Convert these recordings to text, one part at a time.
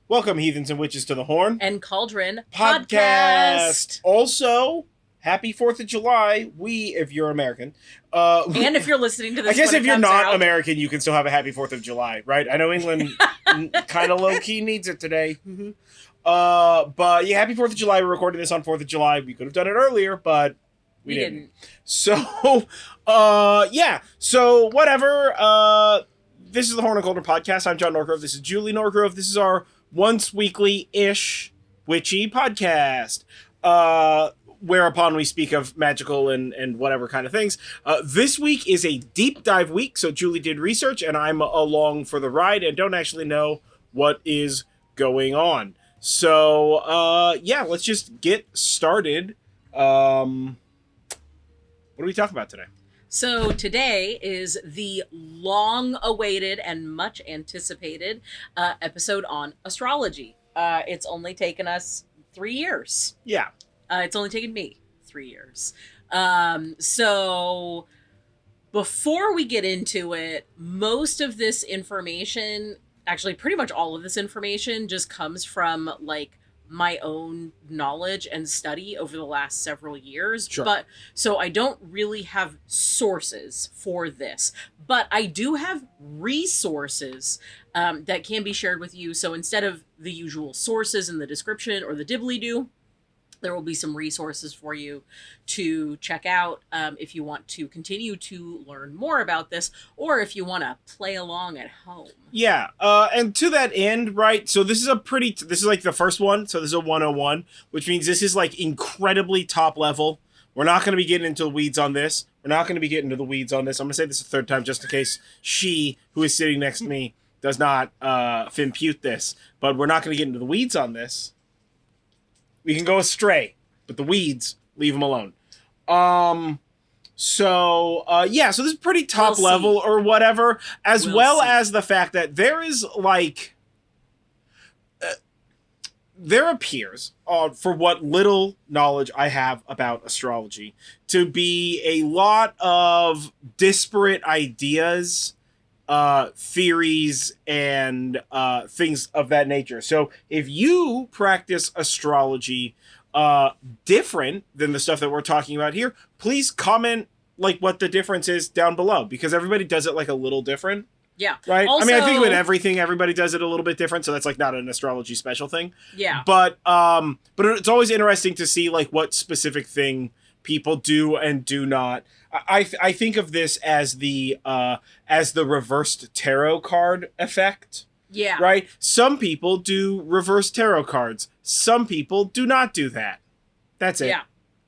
Welcome, heathens and witches, to the Horn and Cauldron podcast. Also, happy 4th of July. If you're American. And if you're listeting to this, I guess if you're not out. American, you can still have a happy 4th of July, right? I know England kind of low-key needs it today. But yeah, happy 4th of July. We're recording this on 4th of July. We could have done it earlier, but we didn't. So, yeah. So, whatever. This is the Horn and Cauldron podcast. I'm John Norgrove. This is Julie Norgrove. This is our once weekly-ish witchy podcast, whereupon we speak of magical and whatever kind of things. This week is a deep dive week, so Julie did research, and I'm along for the ride and don't actually know what is going on. So, yeah, let's just get started. What are we talking about today? So today is the long-awaited and much-anticipated episode on astrology. It's only taken us 3 years. Yeah. It's only taken me 3 years. So before we get into it, most of this information, actually pretty much all of this information, just comes from like my own knowledge and study over the last several years. Sure. But so I don't really have sources for this, but I do have resources that can be shared with you. So instead of the usual sources in the description or the dibbly-doo, there will be some resources for you to check out if you want to continue to learn more about this, or if you want to play along at home. Yeah, and to that end, right, so this is like the first one, so this is a 101, which means this is like incredibly top level. We're not going to be getting into the weeds on this. I'm going to say this a third time just in case she, who is sitting next to me, does not impute this, but we're not going to get into the weeds on this. We can go astray, but the weeds, leave them alone. So this is pretty top level or whatever, as well as the fact that there is like, there appears, for what little knowledge I have about astrology, to be a lot of disparate ideas, theories, and things of that nature. So if you practice astrology different than the stuff that we're talking about here, please comment like what the difference is down below, because everybody does it like a little different. Yeah. Right? Also, I mean, I think with everything, everybody does it a little bit different, so that's like not an astrology special thing. Yeah. But it's always interesting to see like what specific thing people do and do not. I think of this as the reversed tarot card effect. Yeah. Right? Some people do reverse tarot cards. Some people do not do that. That's it. Yeah.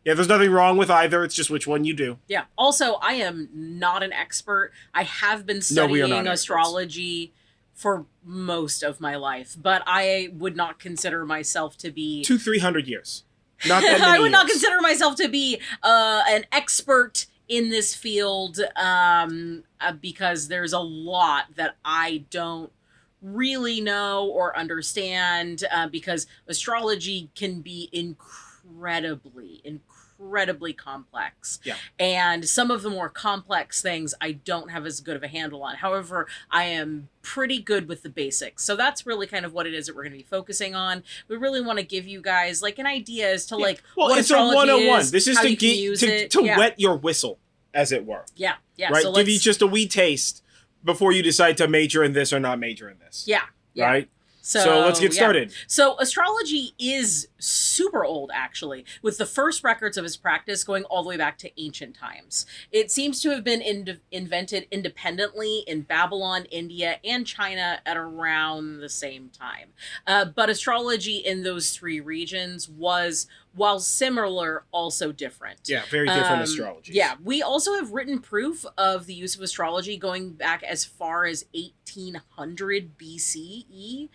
Yeah, there's nothing wrong with either. It's just which one you do. Yeah. Also, I am not an expert. I have been studying astrology for most of my life, but I would not consider myself to be 200-300 years. Not that many I would not years. consider myself to be an expert in this field because there's a lot that I don't really know or understand because astrology can be incredibly complex. Yeah. And some of the more complex things I don't have as good of a handle on. However, I am pretty good with the basics. So that's really kind of what it is that we're going to be focusing on. We really want to give you guys like an idea as to like what it's astrology a 101. is, this is how to you can use it. Wet your whistle, as it were. Yeah. Yeah. Right? So give you just a wee taste before you decide to major in this or not major in this. Yeah. Yeah. Right? So let's get started. So astrology is super old, actually, with the first records of its practice going all the way back to ancient times. It seems to have been invented independently in Babylon, India, and China at around the same time. But astrology in those three regions was, while similar, also different. Yeah, very different astrology. Yeah, we also have written proof of the use of astrology going back as far as 1800 BCE.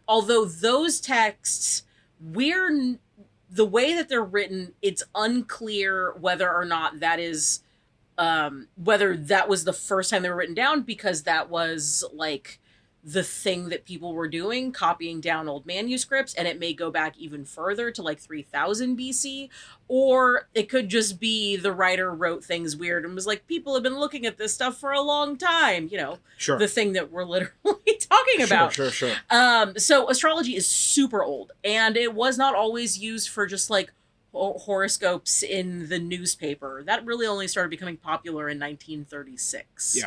Although those texts, the way that they're written, it's unclear whether or not that is, whether that was the first time they were written down, because that was like the thing that people were doing, copying down old manuscripts, and it may go back even further to like 3000 BC, or it could just be the writer wrote things weird and was like, people have been looking at this stuff for a long time, you know, Sure. the thing that we're literally talking about. Sure. So astrology is super old, and it was not always used for just like horoscopes in the newspaper. That really only started becoming popular in 1936.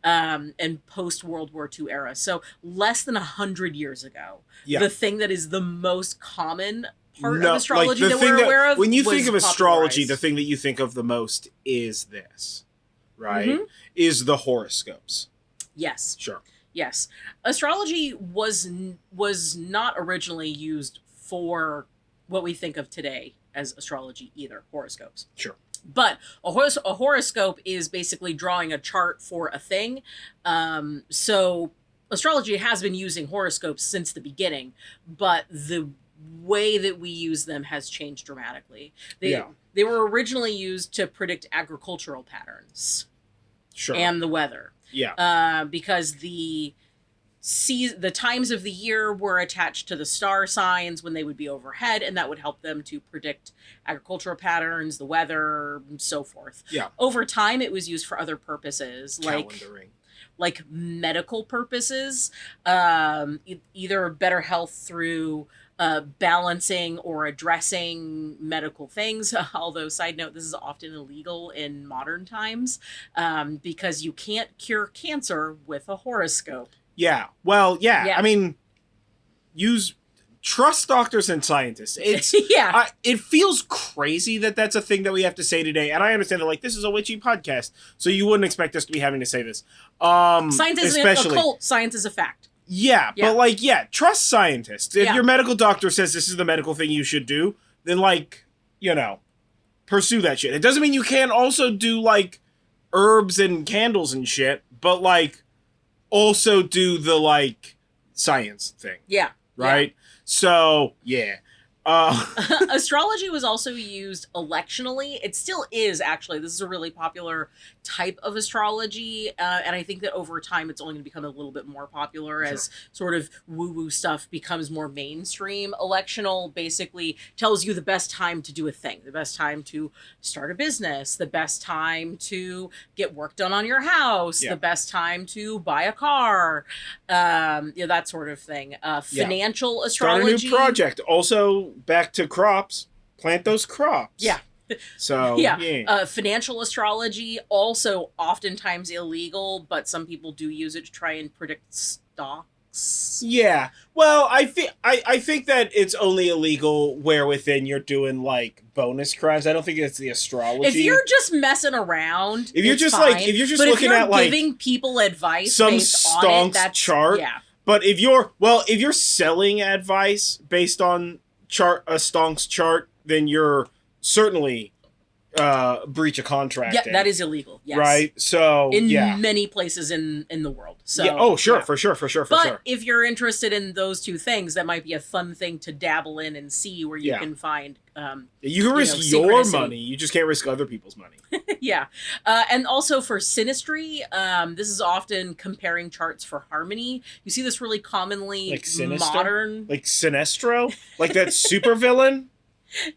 And post World War II era. So less than 100 years ago. Yeah. The thing that is the most common part No, of astrology like that we're aware of. When you was think of astrology, popularized. the thing that you think of the most is this, right? Mhm. Is the horoscopes. Yes. Sure. Yes. Astrology was not originally used for what we think of today as astrology either, horoscopes. Sure. But a horoscope is basically drawing a chart for a thing. So astrology has been using horoscopes since the beginning, but the way that we use them has changed dramatically. They were originally used to predict agricultural patterns. Sure. And the weather. Yeah. Because the times of the year were attached to the star signs when they would be overhead, and that would help them to predict agricultural patterns, the weather, and so forth. Yeah. Over time, it was used for other purposes, Calendaring. like medical purposes, either better health through balancing or addressing medical things. Although, side note, this is often illegal in modern times because you can't cure cancer with a horoscope. Yeah. Well, yeah. I mean, trust doctors and scientists. It's it feels crazy that that's a thing that we have to say today, and I understand that like this is a witchy podcast, so you wouldn't expect us to be having to say this. Science isn't a cult. Science is a fact. Yeah, but like, trust scientists. If your medical doctor says this is the medical thing you should do, then like, you know, pursue that shit. It doesn't mean you can't also do like herbs and candles and shit, but like also do the like science thing. Yeah. Right? So, yeah. Astrology was also used electionally. It still is, actually. This is a really popular type of astrology, and I think that over time it's only going to become a little bit more popular as sort of woo-woo stuff becomes more mainstream. Electional basically tells you the best time to do a thing, the best time to start a business, the best time to get work done on your house, the best time to buy a car, that sort of thing. Financial astrology. Start a new project. Also, back to crops. Plant those crops. Yeah. So, financial astrology, also oftentimes illegal, but some people do use it to try and predict stocks. Yeah. Well, I think that it's only illegal where within you're doing like bonus crimes. I don't think it's the astrology. If you're just messing around, if you're just fine. like if you're just but looking if you're at like giving people advice some based on it, that's chart. Yeah. But if you're selling advice based on a stonks chart, then you're certainly breach of contract. Yeah, that is illegal. Yes. Right? So in many places in the world. So for sure. But if you're interested in those two things, that might be a fun thing to dabble in and see where you can find you can risk your money, you just can't risk other people's money. Yeah. And also for synastry, this is often comparing charts for harmony. You see this really commonly like Sinister? modern. Like Sinestro? Like that supervillain?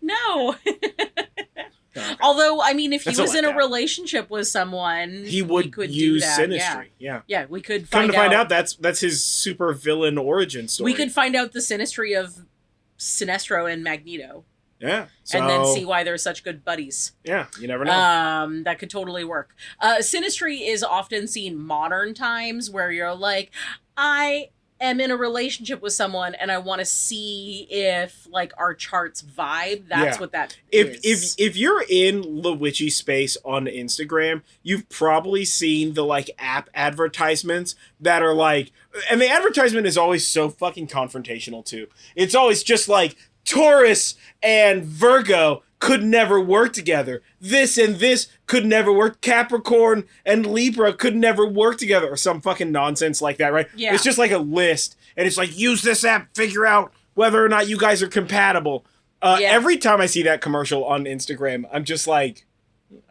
No. Okay. Although, I mean, if he was in a relationship with someone, he would use synastry. Yeah, we could find out that's his super villain origin story. We could find out the synastry of Sinestro and Magneto. Yeah. And then see why they're such good buddies. Yeah, you never know. That could totally work. Synastry is often seen modern times where you're like, I am in a relationship with someone and I want to see if like our charts vibe. That's what that is. If you're in the witchy space on Instagram, you've probably seen the like app advertisements that are like, and the advertisement is always so fucking confrontational too. It's always just like Taurus and Virgo could never work together. This and this could never work. Capricorn and Libra could never work together, or some fucking nonsense like that, right? Yeah. It's just like a list, and it's like, use this app, figure out whether or not you guys are compatible. Every time I see that commercial on Instagram, I'm just like,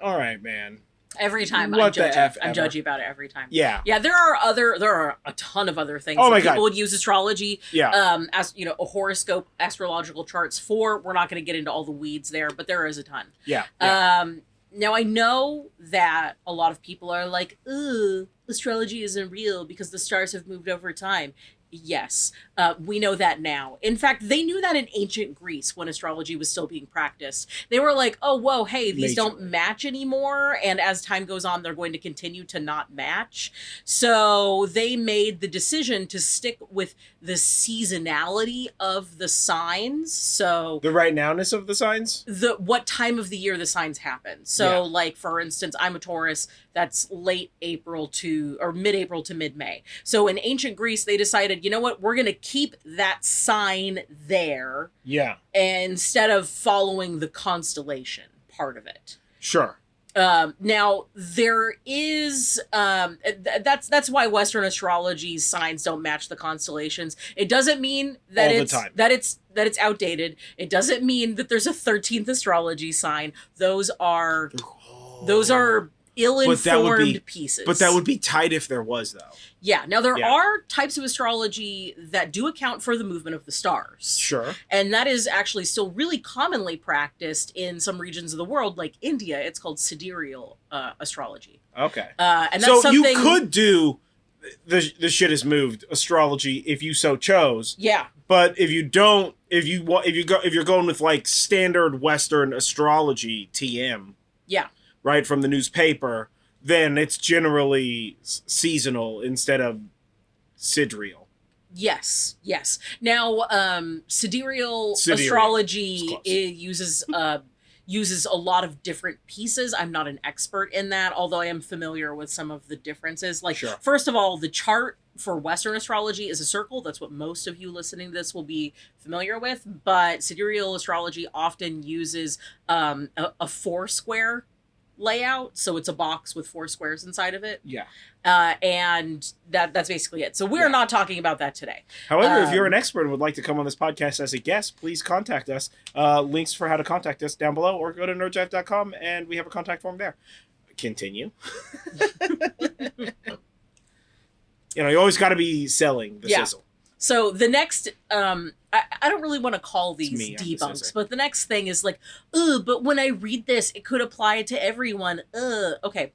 all right, man. Every time What the F I'm ever. judgy about it every time. Yeah. Yeah, there are a ton of other things Oh that my people God. would use astrology, Yeah. as you know, a horoscope, astrological charts for. We're not going to get into all the weeds there, but there is a ton. Yeah. Now I know that a lot of people are like, "Ugh, astrology isn't real because the stars have moved over time." Yes, we know that now. In fact, they knew that in ancient Greece when astrology was still being practiced. They were like, oh, whoa, hey, these don't match anymore. And as time goes on, they're going to continue to not match. So they made the decision to stick with the seasonality of the signs. So the right nowness of the signs? What time of the year the signs happen. So like, for instance, I'm a Taurus. That's late April or mid-April to mid-May. So in ancient Greece, they decided, you know what, we're going to keep that sign there. Yeah. Instead of following the constellation part of it. Sure. Now there is that's why Western astrology signs don't match the constellations. It doesn't mean that it's outdated. It doesn't mean that there's a 13th astrology sign. Those are ill-informed pieces. But that would be tight if there was, though. Yeah. Now, there are types of astrology that do account for the movement of the stars. Sure. And that is actually still really commonly practiced in some regions of the world, like India. It's called sidereal astrology. Okay. And that's something... you could do the shit has moved astrology if you so chose. Yeah. But if you don't, if you're going with like standard Western astrology, TM. Yeah. Right, from the newspaper, then it's generally seasonal instead of sidereal. Yes. Now, sidereal astrology uses a lot of different pieces. I'm not an expert in that, although I am familiar with some of the differences. Like, First of all, the chart for Western astrology is a circle. That's what most of you listening to this will be familiar with. But sidereal astrology often uses a four-square layout, so it's a box with 4 squares inside of it. Yeah. And that's basically it. So we're not talking about that today. However, if you're an expert and would like to come on this podcast as a guest, please contact us. Links for how to contact us down below, or go to nerdjive.com and we have a contact form there. Continue. You always got to be selling the sizzle. So the next, I don't really want to call these debunks, but the next thing is like, but when I read this, it could apply to everyone. Okay.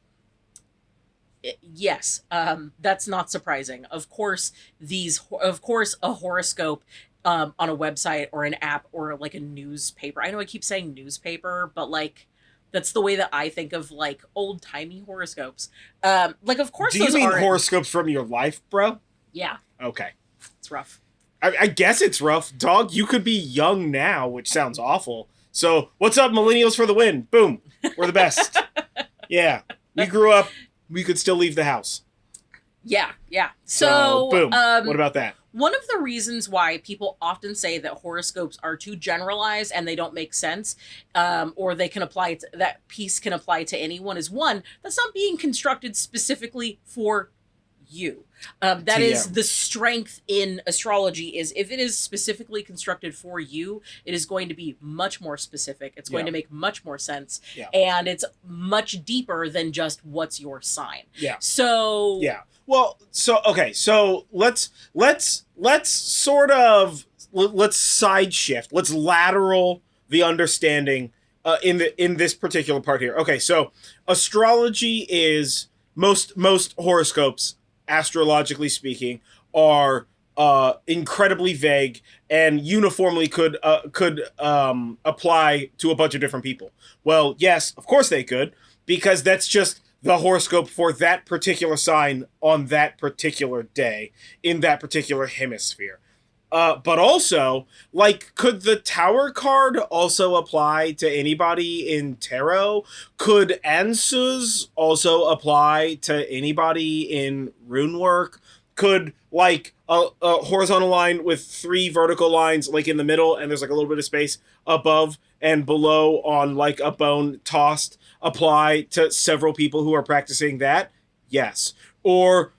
Yes, that's not surprising. Of course, a horoscope on a website or an app or like a newspaper. I know I keep saying newspaper, but like, that's the way that I think of like old timey horoscopes. Like, of course, do you mean horoscopes from your life, bro? Yeah. Okay. It's rough. I guess it's rough. Dog, you could be young now, which sounds awful. So, what's up, millennials for the win? Boom. We're the best. Yeah. We grew up. We could still leave the house. Yeah. So boom. What about that? One of the reasons why people often say that horoscopes are too generalized and they don't make sense, or that piece can apply to anyone, is one, that's not being constructed specifically for you. That is the strength in astrology, is if it is specifically constructed for you, it is going to be much more specific. It's going to make much more sense. Yeah. And it's much deeper than just what's your sign. Yeah. So yeah. Well, okay, so let's sort of let's side shift. Let's lateral the understanding in this particular part here. Okay, so astrology is most horoscopes, astrologically speaking, are incredibly vague and uniformly could apply to a bunch of different people. Well, yes, of course they could, because that's just the horoscope for that particular sign on that particular day in that particular hemisphere. But also, like, could the Tower card also apply to anybody in tarot? Could answers also apply to anybody in rune work? Could, like, a horizontal line with 3 vertical lines, like, in the middle, and there's, like, a little bit of space above and below on, like, a bone tossed, apply to several people who are practicing that? Yes. Or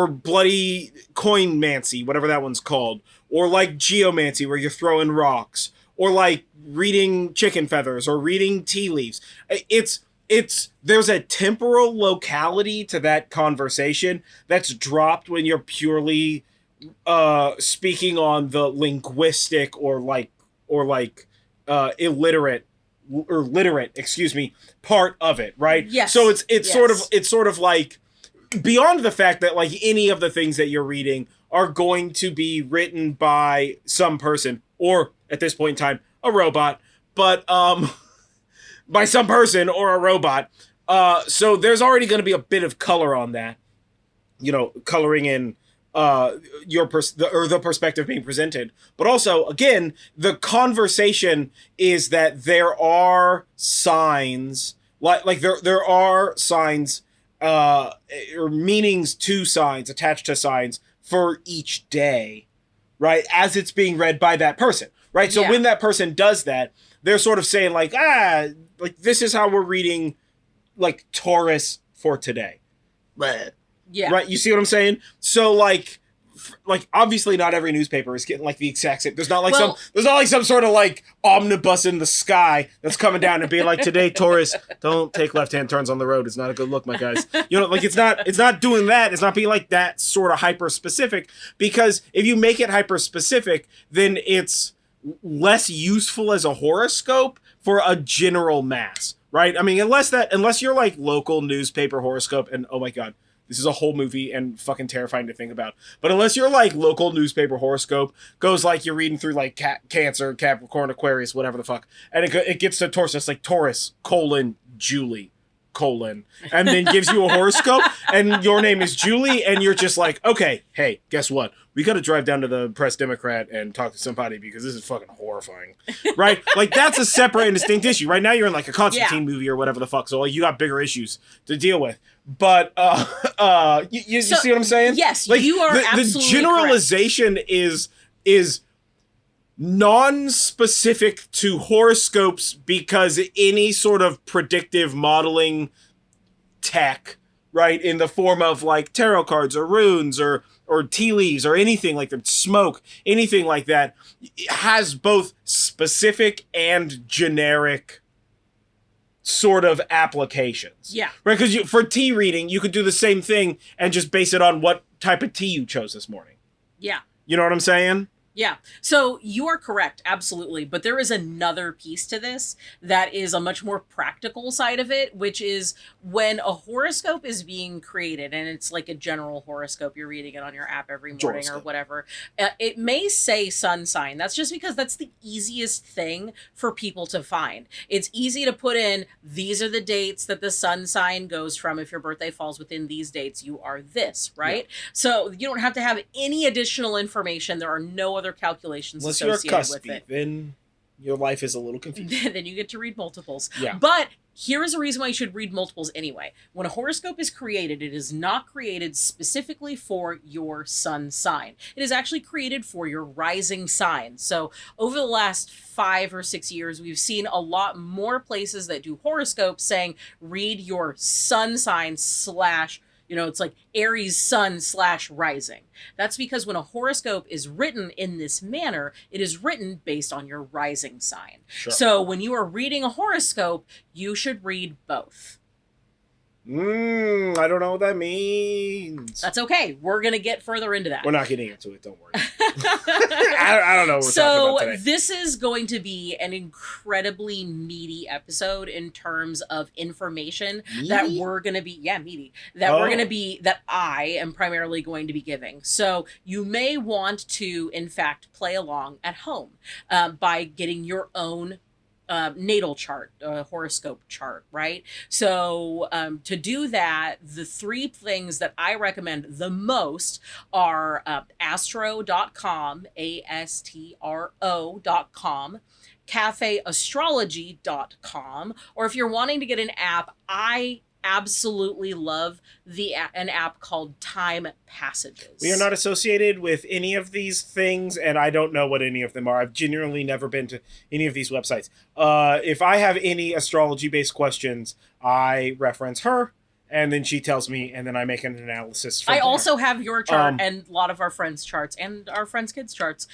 bloody coinmancy, whatever that one's called. Or like geomancy, where you're throwing rocks. Or like reading chicken feathers or reading tea leaves. It's there's a temporal locality to that conversation that's dropped when you're purely speaking on the linguistic or illiterate or literate, excuse me, part of it, right? Yes. So it's sort of like beyond the fact that like any of the things that you're reading are going to be written by some person or at this point in time a robot, but by some person or a robot. So there's already going to be a bit of color on that, coloring in the perspective being presented. But also, again, the conversation is that there are signs, like there are signs or meanings to signs attached to signs for each day, right? As it's being read by that person, right? So when that person does that, they're sort of saying like this is how we're reading like Taurus for today. Yeah. Right. You see what I'm saying? So like obviously not every newspaper is getting like the exact same. There's not like some sort of like omnibus in the sky that's coming down and being like, today, Taurus, don't take left-hand turns on the road. It's not a good look, my guys. Like it's not doing that. It's not being like that sort of hyper specific, because if you make it hyper specific, then it's less useful as a horoscope for a general mass, right? I mean, unless you're like local newspaper horoscope, and oh my God, this is a whole movie and fucking terrifying to think about. But unless you're like local newspaper horoscope goes like you're reading through like Cancer, Capricorn, Aquarius, whatever the fuck, and it gets to Taurus, it's like Taurus, Julie, and then gives you a horoscope, and your name is Julie, and you're just like, okay, hey, guess what? We got to drive down to the Press Democrat and talk to somebody because this is fucking horrifying, right? Like that's a separate and distinct issue. Right now you're in like a Constantine movie or whatever the fuck, so like you got bigger issues to deal with. But you see what I'm saying? Yes, like, you are absolutely the generalization correct. is non-specific to horoscopes, because any sort of predictive modeling tech, right, in the form of like tarot cards or runes or tea leaves or anything like the smoke, anything like that, has both specific and generic sort of applications. Yeah. Right? Because for tea reading, you could do the same thing and just base it on what type of tea you chose this morning. Yeah. You know what I'm saying? Yeah. So you are correct, absolutely. But there is another piece to this that is a much more practical side of it, which is when a horoscope is being created, and it's like a general horoscope, you're reading it on your app every morning or whatever, it may say sun sign. That's just because that's the easiest thing for people to find. It's easy to put in, these are the dates that the sun sign goes from. If your birthday falls within these dates, you are this, right? Yeah. So you don't have to have any additional information. There are no other calculations unless associated you're cuspy, with it. Then your life is a little confusing. Then you get to read multiples. Yeah. But here is a reason why you should read multiples anyway. When a horoscope is created, it is not created specifically for your sun sign. It is actually created for your rising sign. So over the last 5 or 6 years, we've seen a lot more places that do horoscopes saying, read your sun sign / it's like Aries sun / rising. That's because when a horoscope is written in this manner, it is written based on your rising sign. Sure. So when you are reading a horoscope, you should read both. I don't know what that means. That's okay. We're going to get further into that. We're not getting into it. Don't worry. I don't know what we're talking about today. So this is going to be an incredibly meaty episode in terms of information that we're going to be, meaty, that I am primarily going to be giving. So you may want to, in fact, play along at home by getting your own natal chart, horoscope chart, right? So to do that, the 3 things that I recommend the most are astro.com, ASTRO.com, cafeastrology.com, or if you're wanting to get an app, I absolutely love an app called Time Passages. We are not associated with any of these things, and I don't know what any of them are. I've genuinely never been to any of these websites. If I have any astrology-based questions, I reference her, and then she tells me, and then I make an analysis. I also have your chart and a lot of our friends' charts and our friends' kids' charts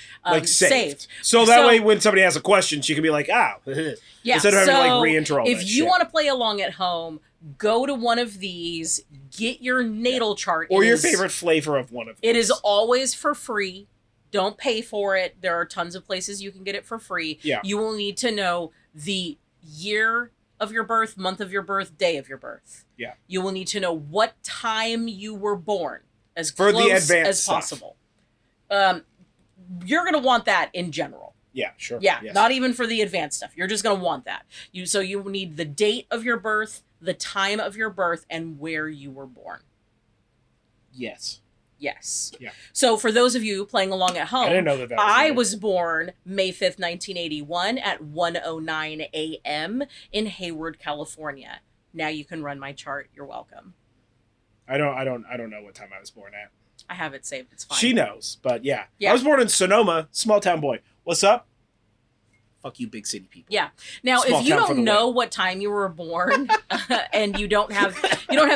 saved. So that way, when somebody has a question, she can be like, yeah. Instead of having to like re-enter all that if you want to play along at home, go to one of these, get your natal chart. Or your favorite flavor of one of these. It is always for free. Don't pay for it. There are tons of places you can get it for free. Yeah. You will need to know the year of your birth, month of your birth, day of your birth. Yeah. You will need to know what time you were born, as for close the advanced as possible. You're going to want that in general. Yeah, sure. Yeah, yes. Not even for the advanced stuff. You're just going to want that. So you need the date of your birth, the time of your birth, and where you were born. Yes. Yes. Yeah. So for those of you playing along at home, I didn't know that. I was born May 5th, 1981 at 1:09 a.m. in Hayward, California. Now you can run my chart. You're welcome. I don't know what time I was born at. I have it saved. It's fine. She knows, but yeah. Yeah. I was born in Sonoma, small town boy. What's up? Fuck you, big city people. Yeah. Now, Small if you town for don't the know win. what time you were born, and you don't have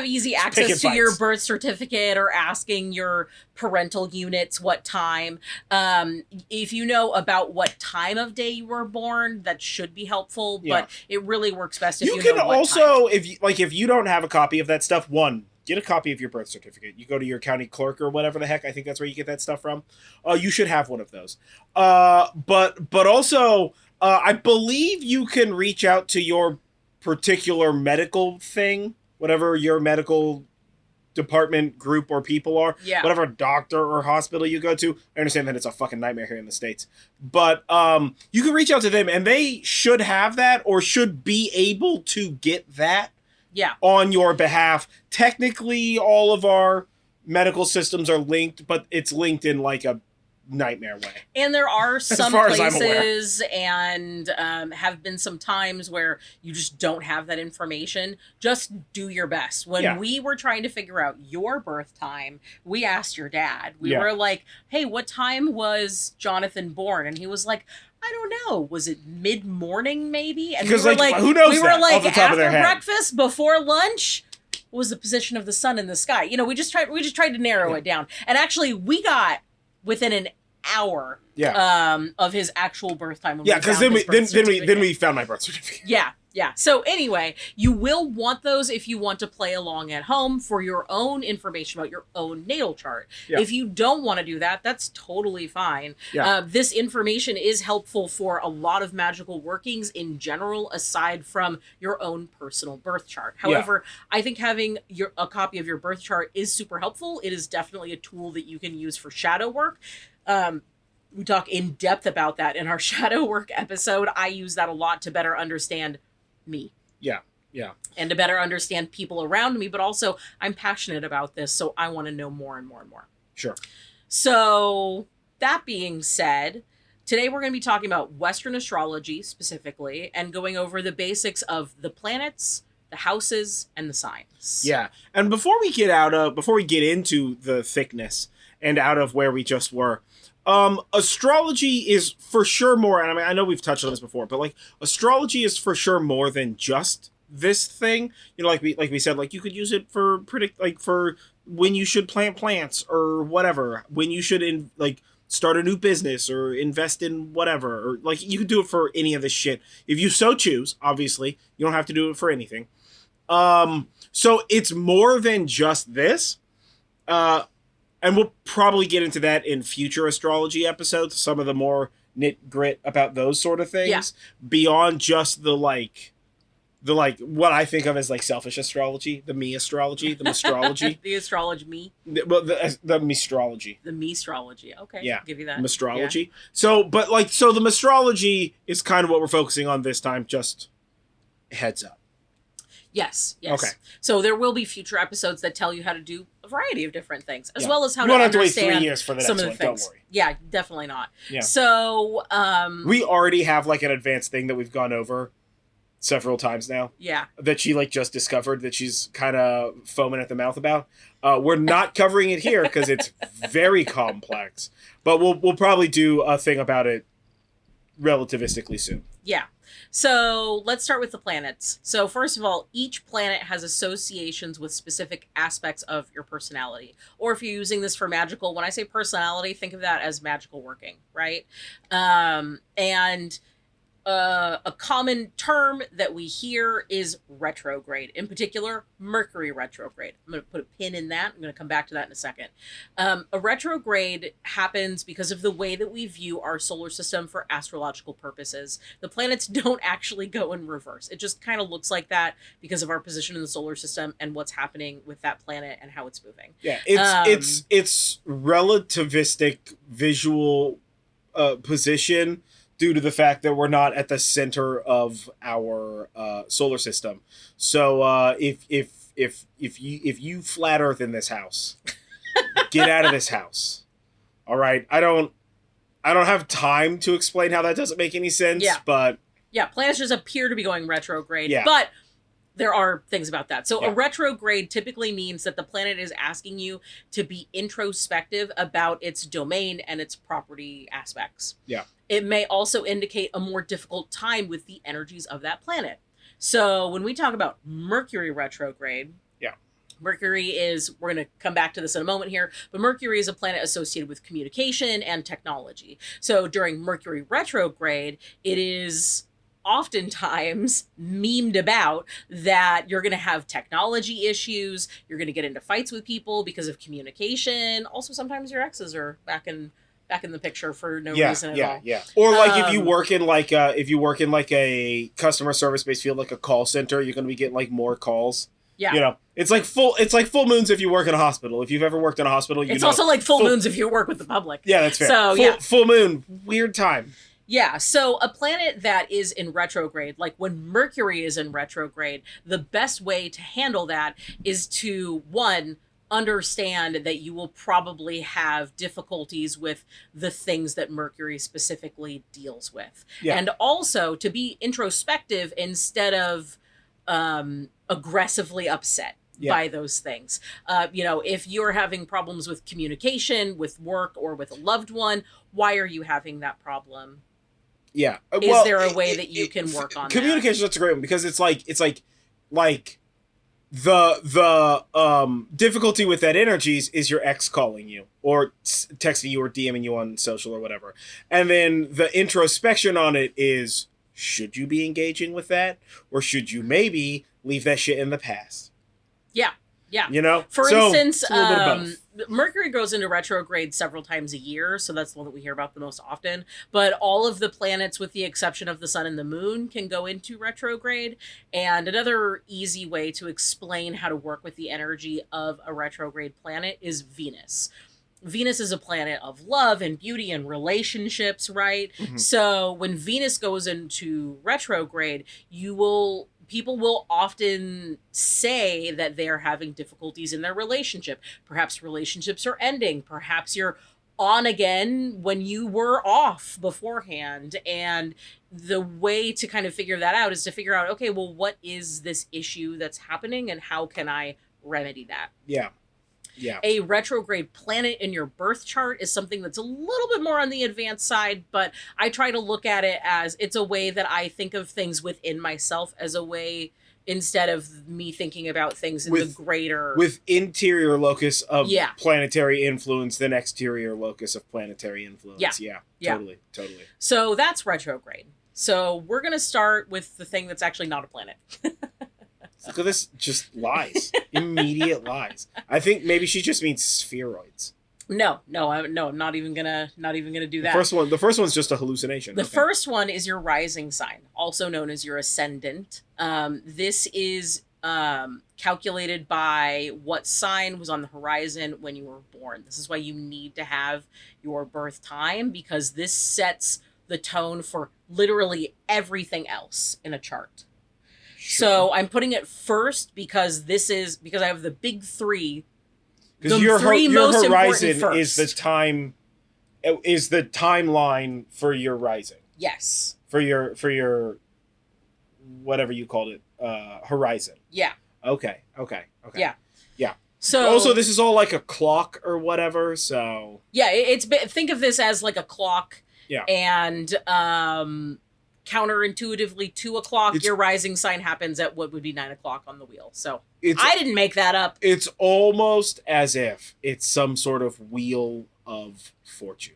easy access to your birth certificate or asking your parental units what time, if you know about what time of day you were born, that should be helpful. Yeah. But it really works best if You you can know what also, time. if you don't have a copy of that stuff, get a copy of your birth certificate. You go to your county clerk or whatever the heck. I think that's where you get that stuff from. You should have one of those. But also, I believe you can reach out to your particular medical thing, whatever your medical department, group, or people are. Yeah. Whatever doctor or hospital you go to. I understand that it's a fucking nightmare here in the States. But you can reach out to them, and they should have that or should be able to get that. Yeah. On your behalf. Technically, all of our medical systems are linked, but it's linked in like a nightmare way. And there are some far as I'm places and have been some times where you just don't have that information. Just do your best. When we were trying to figure out your birth time, we asked your dad. We were like, hey, what time was Jonathan born? And he was like, I don't know. Was it mid-morning maybe? And because we were like, who knows we were that like, off the top of their after head? breakfast, before lunch, what was the position of the sun in the sky? You know, we just tried to narrow it down. And actually we got within an hour of his actual birth time. When because then we found my birth certificate. Yeah. So anyway, you will want those if you want to play along at home for your own information about your own natal chart. Yeah. If you don't want to do that, that's totally fine. Yeah. This information is helpful for a lot of magical workings in general, aside from your own personal birth chart. However, I think having a copy of your birth chart is super helpful. It is definitely a tool that you can use for shadow work. We talk in depth about that in our shadow work episode. I use that a lot to better understand me. Yeah. And to better understand people around me, but also I'm passionate about this, so I want to know more and more and more. Sure. So that being said, today we're going to be talking about Western astrology specifically and going over the basics of the planets, the houses, and the signs. Yeah. And before we get into the thickness and out of where we just were, astrology is for sure more, and I mean, I know we've touched on this before, but like astrology is for sure more than just this thing. You know, like we said, like you could use it for for when you should plant plants or whatever, when you should start a new business or invest in whatever, or like you could do it for any of this shit if you so choose. Obviously, you don't have to do it for anything. So it's more than just this. And we'll probably get into that in future astrology episodes, some of the more nit-grit about those sort of things, beyond just the what I think of as like selfish astrology, the me astrology, the mistrology. The astrology me? The mistrology. The me-strology. Okay, yeah. I'll give you that. Mistrology. Yeah. So the mistrology is kind of what we're focusing on this time, just heads up. Yes. Okay. So there will be future episodes that tell you how to do a variety of different things, as yeah. well as how you to won't have to wait understand 3 years for the some next of the one. things. Don't worry. Yeah, definitely not. Yeah. So we already have like an advanced thing that we've gone over several times now. Yeah. That she just discovered that she's kind of foaming at the mouth about. We're not covering it here because it's very complex, but we'll probably do a thing about it relativistically soon. Yeah. So let's start with the planets. So first of all, each planet has associations with specific aspects of your personality. Or if you're using this for magical, when I say personality, think of that as magical working, right? And a common term that we hear is retrograde. In particular, Mercury retrograde. I'm going to put a pin in that. I'm going to come back to that in a second. A retrograde happens because of the way that we view our solar system for astrological purposes. The planets don't actually go in reverse. It just kind of looks like that because of our position in the solar system and what's happening with that planet and how it's moving. Yeah, it's relativistic visual position due to the fact that we're not at the center of our solar system. So if you flat Earth in this house, get out of this house. All right, I don't have time to explain how that doesn't make any sense. Yeah. But planets just appear to be going retrograde. Yeah. But there are things about that. So Yeah. a retrograde typically means that the planet is asking you to be introspective about its domain and its property aspects. Yeah. It may also indicate a more difficult time with the energies of that planet. So when we talk about Mercury retrograde, Mercury is, we're going to come back to this in a moment here, but Mercury is a planet associated with communication and technology. So during Mercury retrograde, it is oftentimes memed about that you're going to have technology issues, you're going to get into fights with people because of communication. Also, sometimes your exes are back in the picture for no reason at all. Yeah. Or like if you work in like a customer service based field, like a call center, you're going to be getting like more calls. Yeah. You know, it's like full moons if you work in a hospital. If you've ever worked in a hospital, you know. It's also like full moons if you work with the public. Yeah, that's fair. So, full moon, weird time. Yeah, so a planet that is in retrograde, like when Mercury is in retrograde, the best way to handle that is to, one, understand that you will probably have difficulties with the things that Mercury specifically deals with. Yeah. And also to be introspective instead of aggressively upset by those things. If you're having problems with communication, with work, or with a loved one, why are you having that problem? Yeah. Is there a way that you can work on communication? That's a great one because it's like the difficulty with that energies is your ex calling you or texting you or DMing you on social or whatever. And then the introspection on it is, should you be engaging with that? Or should you maybe leave that shit in the past? Yeah. Yeah. You know? For instance, Mercury goes into retrograde several times a year, so that's the one that we hear about the most often. But all of the planets, with the exception of the sun and the moon, can go into retrograde. And another easy way to explain how to work with the energy of a retrograde planet is Venus. Venus is a planet of love and beauty and relationships, right? Mm-hmm. So when Venus goes into retrograde, people will often say that they're having difficulties in their relationship. Perhaps relationships are ending. Perhaps you're on again when you were off beforehand. And the way to kind of figure that out is to figure out, okay, well, what is this issue that's happening and how can I remedy that? Yeah. Yeah. A retrograde planet in your birth chart is something that's a little bit more on the advanced side, but I try to look at it as it's a way that I think of things within myself as a way, instead of me thinking about things in the greater... With interior locus of planetary influence than exterior locus of planetary influence. Yeah. Totally. So that's retrograde. So we're going to start with the thing that's actually not a planet. Look at this, just lies. Immediate lies. I think maybe she just means spheroids. No, I'm not even gonna do that. The first one's just a hallucination. The first one is your rising sign, also known as your ascendant. This is calculated by what sign was on the horizon when you were born. This is why you need to have your birth time, because this sets the tone for literally everything else in a chart. Sure. So I'm putting it first because I have the big three. Because your horizon is the timeline for your rising. Yes. For your whatever you called it, horizon. Yeah. Okay. Yeah. So also, this is all like a clock or whatever. So yeah, think of this as like a clock. Yeah. And counterintuitively, 2 o'clock, your rising sign happens at what would be 9 o'clock on the wheel. So I didn't make that up. It's almost as if it's some sort of wheel of fortune.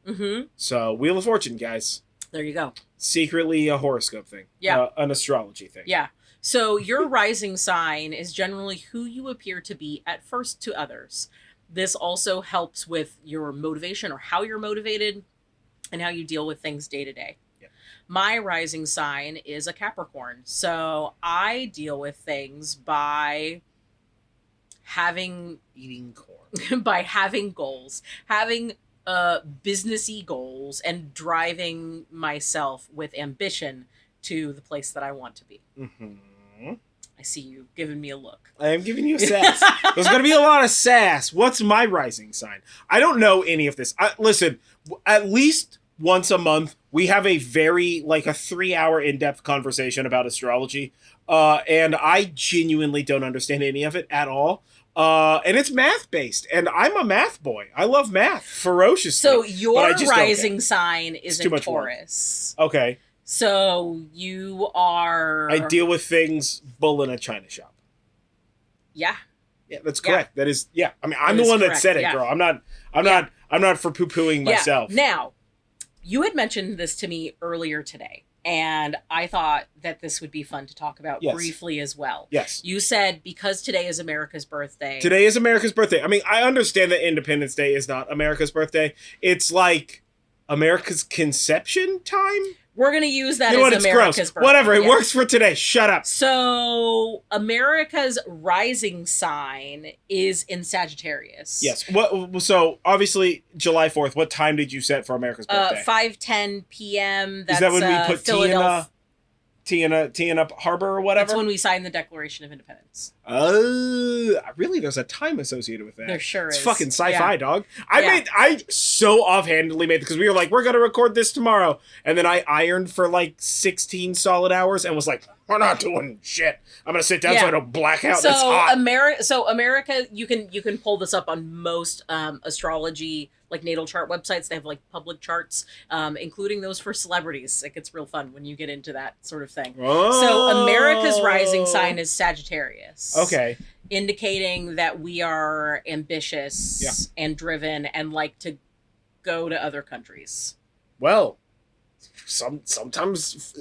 Mm-hmm. So, Wheel of Fortune, guys. There you go. Secretly a horoscope thing. Yeah. An astrology thing. Yeah. So your rising sign is generally who you appear to be at first to others. This also helps with your motivation or how you're motivated and how you deal with things day to day. Yeah. My rising sign is a Capricorn. So I deal with things by eating corn. by having goals, having businessy goals, and driving myself with ambition to the place that I want to be. Mm-hmm. I see you giving me a look. I am giving you a sass. There's going to be a lot of sass. What's my rising sign? I don't know any of this. Listen, at least once a month, we have a very, like, a 3-hour in-depth conversation about astrology. And I genuinely don't understand any of it at all. And it's math-based. And I'm a math boy. I love math ferociously. So your rising sign is in Taurus. Okay. So you are... I deal with things bull in a china shop. Yeah. Yeah, that's correct. Yeah. That is, yeah. I mean, I'm that the one correct. that said it, girl. I'm not for poo-pooing myself. Now, you had mentioned this to me earlier today, and I thought that this would be fun to talk about briefly as well. Yes. You said because today is America's birthday. Today is America's birthday. I mean, I understand that Independence Day is not America's birthday. It's like America's conception time. We're going to use that as America's birthday. Whatever, it works for today. Shut up. So, America's rising sign is in Sagittarius. Yes. So, obviously, July 4th, what time did you set for America's birthday? 5:10 p.m. Is that when we put tea in a harbor or whatever? That's when we signed the Declaration of Independence. Really? There's a time associated with that. There sure is. It's fucking sci-fi, dog. I so offhandedly made it because we were like, we're going to record this tomorrow. And then I ironed for like 16 solid hours and was like, we're not doing shit. I'm going to sit down so I don't black out. That's hot. America, you can pull this up on most astrology, like natal chart websites. They have like public charts, including those for celebrities. It gets real fun when you get into that sort of thing. Oh. So America's rising sign is Sagittarius. Okay. Indicating that we are ambitious and driven and like to go to other countries. Well, sometimes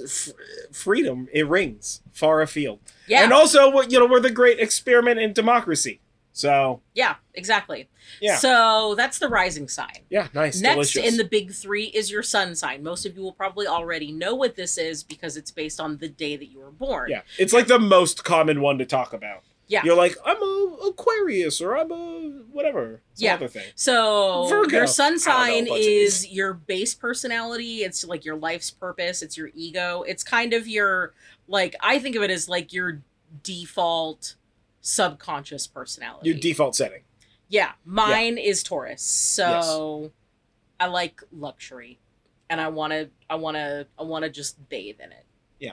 freedom, it rings far afield. Yeah. And also, we're the great experiment in democracy. So. Yeah, exactly. Yeah. So that's the rising sign. Yeah, nice. Next delicious. in the big three is your sun sign. Most of you will probably already know what this is because it's based on the day that you were born. Yeah. It's like the most common one to talk about. Yeah. You're like, I'm a Aquarius or I'm a whatever. Some other thing. So Virgo. Your sun sign is your base personality. It's like your life's purpose. It's your ego. It's kind of your, like, I think of it as like your default subconscious personality. Your default setting. Yeah. Mine is Taurus. So I like luxury and I want to just bathe in it. Yeah.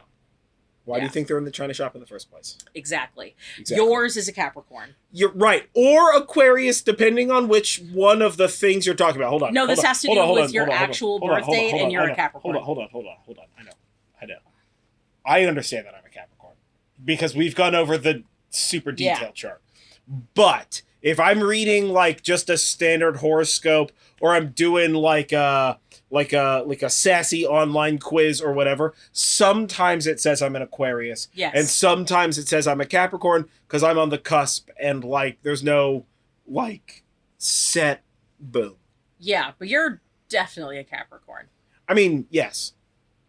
Why do you think they're in the China shop in the first place? Exactly. Yours is a Capricorn. You're right. Or Aquarius, depending on which one of the things you're talking about. Hold on. No, this has to do with your actual birth date and you're a Capricorn. Hold on. I know. I understand that I'm a Capricorn. Because we've gone over the super detailed chart. But if I'm reading like just a standard horoscope or I'm doing like a sassy online quiz or whatever, sometimes it says I'm an Aquarius. Yes. And sometimes it says I'm a Capricorn because I'm on the cusp and like there's no like set boom. Yeah, but you're definitely a Capricorn. I mean, yes.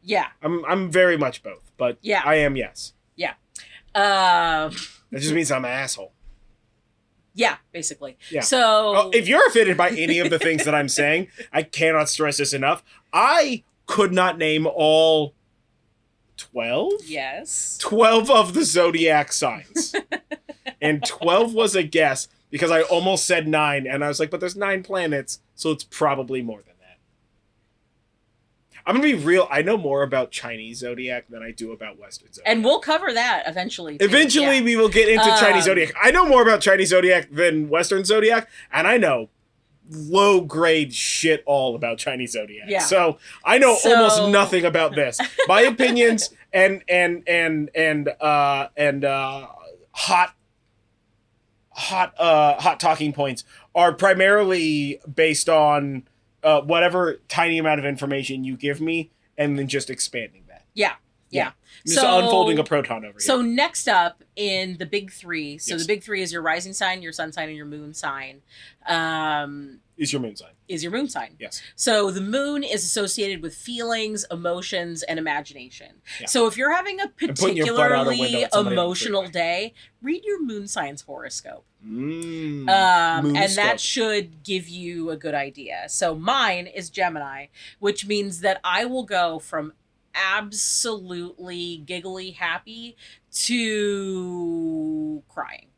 Yeah. I'm very much both, but I am yes. Yeah. That just means I'm an asshole. Yeah, basically. Yeah. So if you're offended by any of the things that I'm saying, I cannot stress this enough. I could not name all 12? Yes. 12 of the zodiac signs. And 12 was a guess because I almost said 9 and I was like, but there's 9 planets, so it's probably more than that. I'm going to be real. I know more about Chinese zodiac than I do about Western zodiac. And we'll cover that eventually. Too. Eventually, we will get into Chinese zodiac. I know more about Chinese zodiac than Western zodiac, and I know low grade shit all about Chinese zodiac. Yeah. So I know almost nothing about this. My opinions and hot talking points are primarily based on whatever tiny amount of information you give me, and then just expanding that. Yeah. Just unfolding a proton over here. So next up in the big three, Yes. the big three is your rising sign, your sun sign, and your moon sign. Is your moon sign. Is your moon sign. Yes. So the moon is associated with feelings, emotions, and imagination. Yeah. So if you're having a particularly emotional day, read your moon sign's horoscope. And that should give you a good idea. So mine is Gemini, which means that I will go from absolutely giggly happy to crying.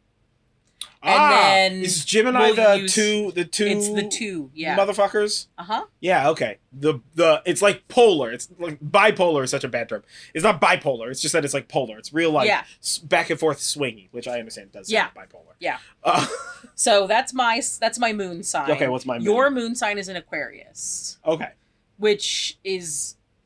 And then is Gemini the two it's the two, yeah. motherfuckers? Uh-huh. Yeah, okay. The it's like polar. It's like bipolar is such a bad term. It's not bipolar. It's just that it's like polar. It's real like back and forth swingy, which I understand does sound bipolar. Yeah. So that's my moon sign. Okay, what's my moon? Your moon sign is an Aquarius. Okay. Which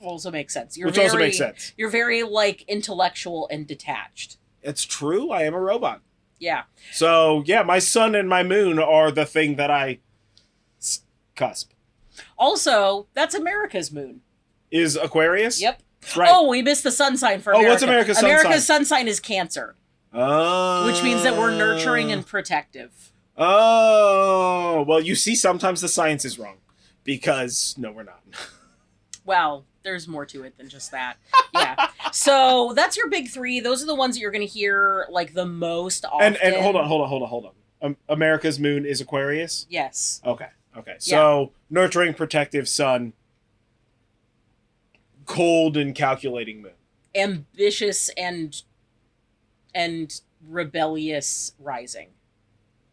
also makes sense. Also makes sense. You're very like intellectual and detached. It's true. I am a robot. Yeah. So, yeah, my sun and my moon are the thing that I cusp. Also, that's America's moon. Is Aquarius? Yep. Right. Oh, we missed the sun sign for America. What's America's sun sign? America's sun sign is Cancer. Oh. Which means that we're nurturing and protective. Oh. Well, you see, sometimes the science is wrong. Because, no, we're not. Well, there's more to it than just that. Yeah. So that's your big three. Those are the ones that you're going to hear like the most often. And hold on. America's moon is Aquarius? Yes. Okay. So nurturing, protective sun, cold and calculating moon. Ambitious and rebellious rising.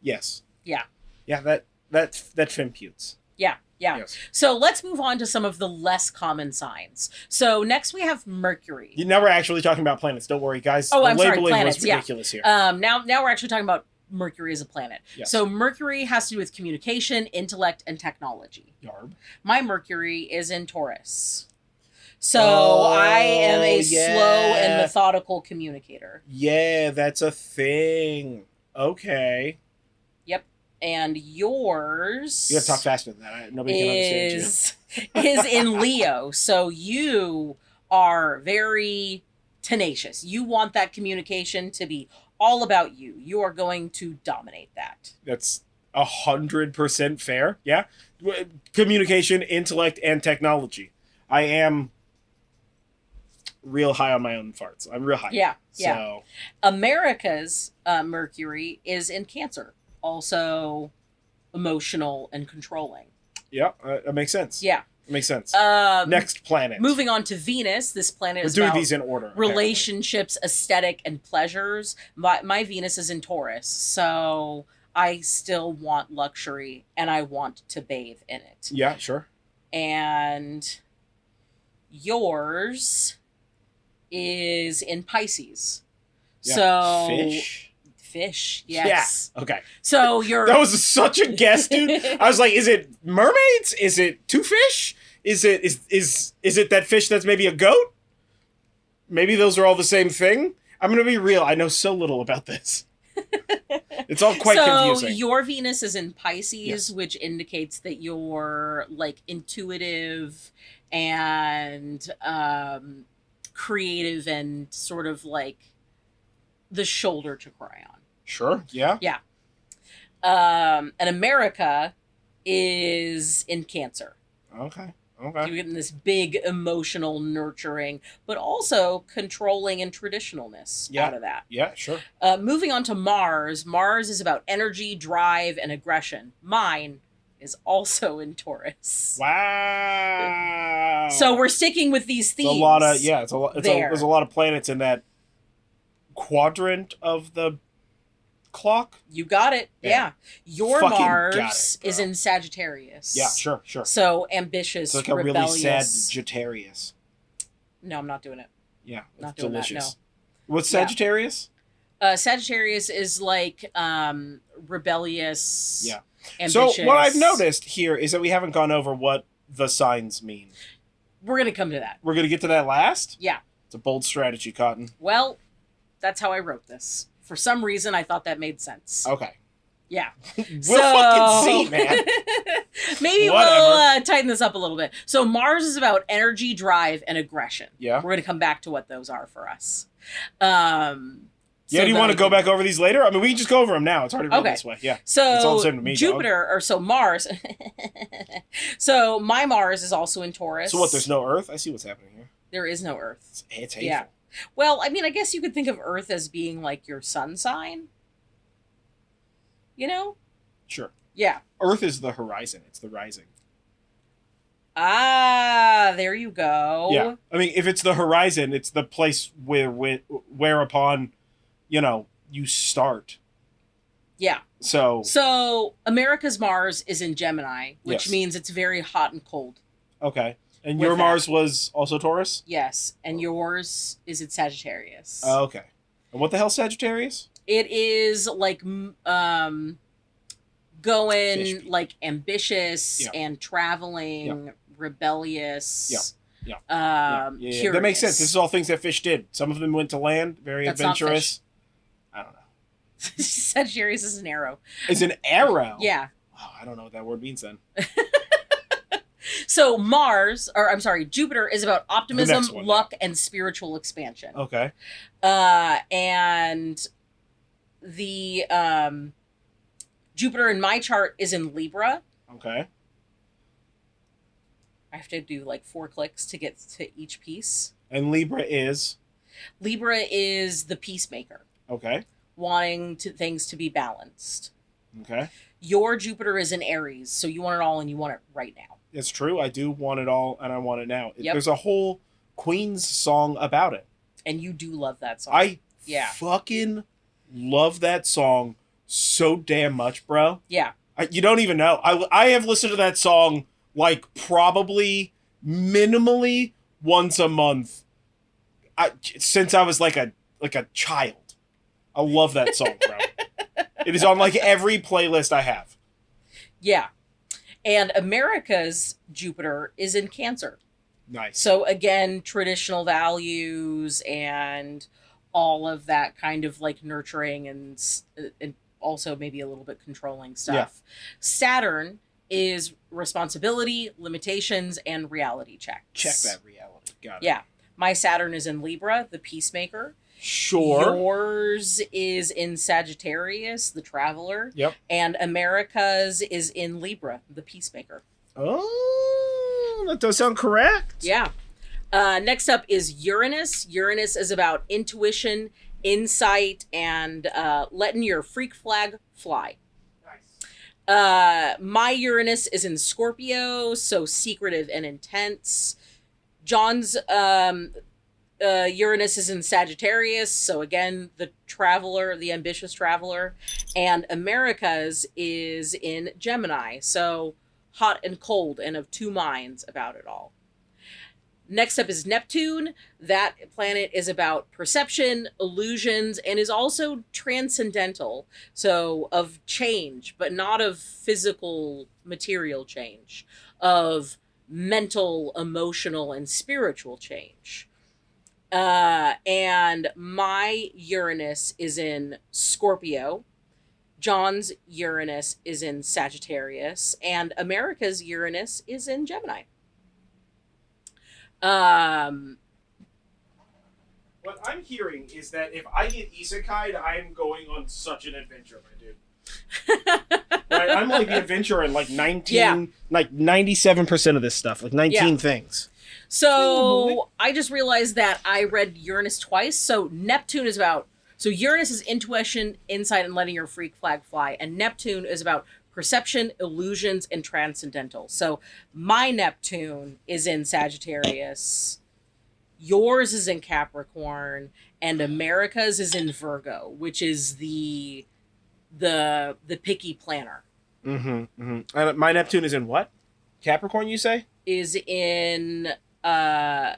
Yes. Yeah. Yeah, that fimputes. Yeah. Yes. So let's move on to some of the less common signs. So next we have Mercury. Now we're actually talking about planets. Don't worry, guys. Oh, I'm sorry, planets. Was ridiculous here. Now we're actually talking about Mercury as a planet. Yes. So Mercury has to do with communication, intellect, and technology. Yarb. My Mercury is in Taurus. So I am a slow and methodical communicator. Yeah, that's a thing. Okay. Yep. And yours... You gotta talk faster than that. Nobody can understand you. Is in Leo. So you are very tenacious. You want that communication to be all about you. You are going to dominate that. That's 100% fair. Yeah. Communication, intellect, and technology. I am real high on my own farts. I'm real high. Yeah. So. America's Mercury is in Cancer. Also emotional and controlling. Yeah, that makes sense. Yeah. It makes sense. Next planet. Moving on to Venus. This planet is doing about these in order. Relationships, aesthetic, and pleasures. My Venus is in Taurus, so I still want luxury and I want to bathe in it. Yeah, sure. And yours is in Pisces. Yeah. So fish, yes. Yeah. Okay. So you're that was such a guess, dude. I was like, is it mermaids? Is it two fish? Is it that fish that's maybe a goat? Maybe those are all the same thing. I'm gonna be real. I know so little about this. It's all quite confusing. So your Venus is in Pisces, which indicates that you're like intuitive and creative and sort of like the shoulder to cry on. Sure. Yeah. Yeah. And America is in Cancer. Okay. You're getting this big emotional nurturing, but also controlling and traditionalness out of that. Yeah, sure. Moving on to Mars. Mars is about energy, drive, and aggression. Mine is also in Taurus. Wow. So we're sticking with these themes. It's a lot of there's a lot of planets in that quadrant of the clock. You got it. Yeah. Your Fucking Mars is in Sagittarius. Yeah, sure. So ambitious, it's like rebellious. A really sad Sagittarius. No, I'm not doing it. Yeah, not doing delicious. That, no. What's Sagittarius? Sagittarius is like rebellious. Yeah. ambitious. So what I've noticed here is that we haven't gone over what the signs mean. We're going to come to that. We're going to get to that last? Yeah. It's a bold strategy, Cotton. Well, that's how I wrote this. For some reason, I thought that made sense. Okay. Yeah. We'll fucking see, man. Maybe we'll tighten this up a little bit. So Mars is about energy, drive, and aggression. Yeah. We're going to come back to what those are for us. Do you want to go back over these later? I mean, we can just go over them now. It's already written this way. Yeah. So it's all the same to me, Jupiter, dog. or so Mars. So my Mars is also in Taurus. So what, there's no Earth? I see what's happening here. There is no Earth. It's hateful. Yeah. Well, I mean, I guess you could think of Earth as being like your sun sign. You know? Sure. Yeah. Earth is the horizon. It's the rising. Ah, there you go. Yeah. I mean, if it's the horizon, it's the place whereupon, you start. Yeah. So America's Mars is in Gemini, which Yes. means it's very hot and cold. Okay. And With your that. Mars was also Taurus? Yes. And yours is in Sagittarius. Okay. And what the hell, Sagittarius? It is like going Fish. like ambitious Yeah. and traveling, rebellious. Yeah. Curious. That makes sense. This is all things that fish did. Some of them went to land, very That's not adventurous. I don't know. Sagittarius is an arrow. It's an arrow. Yeah. Oh, I don't know what that word means then. So Jupiter is about optimism, next one, luck, and spiritual expansion. Okay. And the Jupiter in my chart is in Libra. Okay. I have to do like 4 clicks to get to each piece. And Libra is? Libra is the peacemaker, Okay. wanting things to be balanced. Okay. Your Jupiter is in Aries, so you want it all and you want it right now. It's true. I do want it all, and I want it now. Yep. There's a whole Queen's song about it. And you do love that song. I Yeah. fucking love that song so damn much, bro. Yeah. You don't even know. I have listened to that song like probably minimally once a month since I was like a child. I love that song, bro. It is on like every playlist I have. Yeah. And America's Jupiter is in Cancer. Nice. So again, traditional values and all of that kind of like nurturing and also maybe a little bit controlling stuff. Yeah. Saturn is responsibility, limitations, and reality checks. Check that reality. Got it. Yeah. My Saturn is in Libra, the peacemaker. Sure. Yours is in Sagittarius, the traveler. Yep. And America's is in Libra, the peacemaker. Oh, that does sound correct. Yeah. Next up is Uranus. Uranus is about intuition, insight, and letting your freak flag fly. Nice. My Uranus is in Scorpio, so secretive and intense. John's Uranus is in Sagittarius, so again, the traveler, the ambitious traveler. And America's is in Gemini, so hot and cold and of two minds about it all. Next up is Neptune. That planet is about perception, illusions, and is also transcendental. So of change, but not of physical, material change, of mental, emotional, and spiritual change. And my Uranus is in Scorpio. John's Uranus is in Sagittarius, and America's Uranus is in Gemini. What I'm hearing is that if I get isekai'd, I am going on such an adventure, my dude. Right? I'm like the adventurer in like 97% of this stuff, like 19 things. So I just realized that I read Uranus twice. So Neptune is about, so Uranus is intuition, insight, and letting your freak flag fly. And Neptune is about perception, illusions, and transcendental. So my Neptune is in Sagittarius. Yours is in Capricorn, and America's is in Virgo, which is the picky planner. Mm-hmm. Mm-hmm. And my Neptune is in what? Capricorn, you say? Is in Capricorn,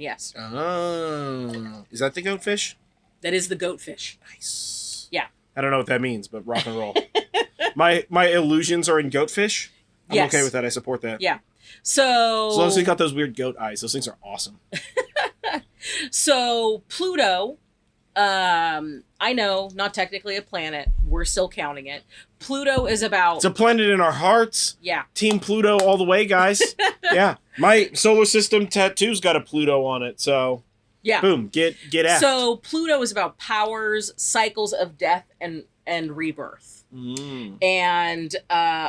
yes. Oh. Is that the goatfish? That is the goatfish. Nice. Yeah. I don't know what that means, but rock and roll. My illusions are in goatfish. I'm okay with that. I support that. Yeah. So as long as we got those weird goat eyes, those things are awesome. So Pluto, I know, not technically a planet. We're still counting it. Pluto is about... It's a planet in our hearts. Yeah. Team Pluto all the way, guys. Yeah. My solar system tattoo's got a Pluto on it, so... Yeah. Boom. Get at. So Pluto is about powers, cycles of death, and rebirth. And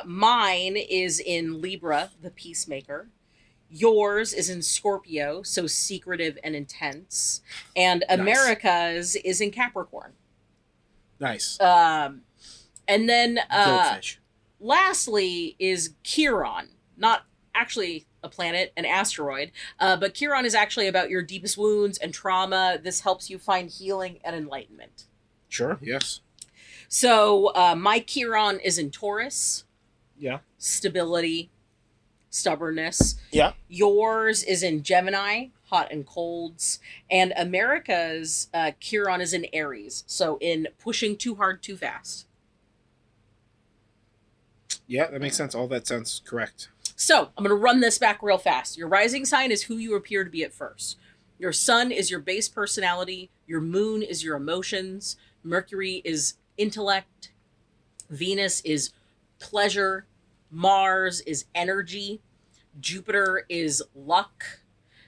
mine is in Libra, the peacemaker. Yours is in Scorpio, so secretive and intense. And America's is in Capricorn. Nice. And then Goldfish. Lastly is Chiron. Not actually a planet, an asteroid. But Chiron is actually about your deepest wounds and trauma. This helps you find healing and enlightenment. Sure, yes. So my Chiron is in Taurus. Yeah. Stability. Stubbornness. Yeah. Yours is in Gemini, hot and colds, and America's Chiron is in Aries, so in pushing too hard too fast. Yeah, that makes sense. All that sounds correct. So I'm going to run this back real fast. Your rising sign is who you appear to be at first. Your sun is your base personality. Your moon is your emotions. Mercury is intellect. Venus is pleasure. Mars is energy. Jupiter is luck.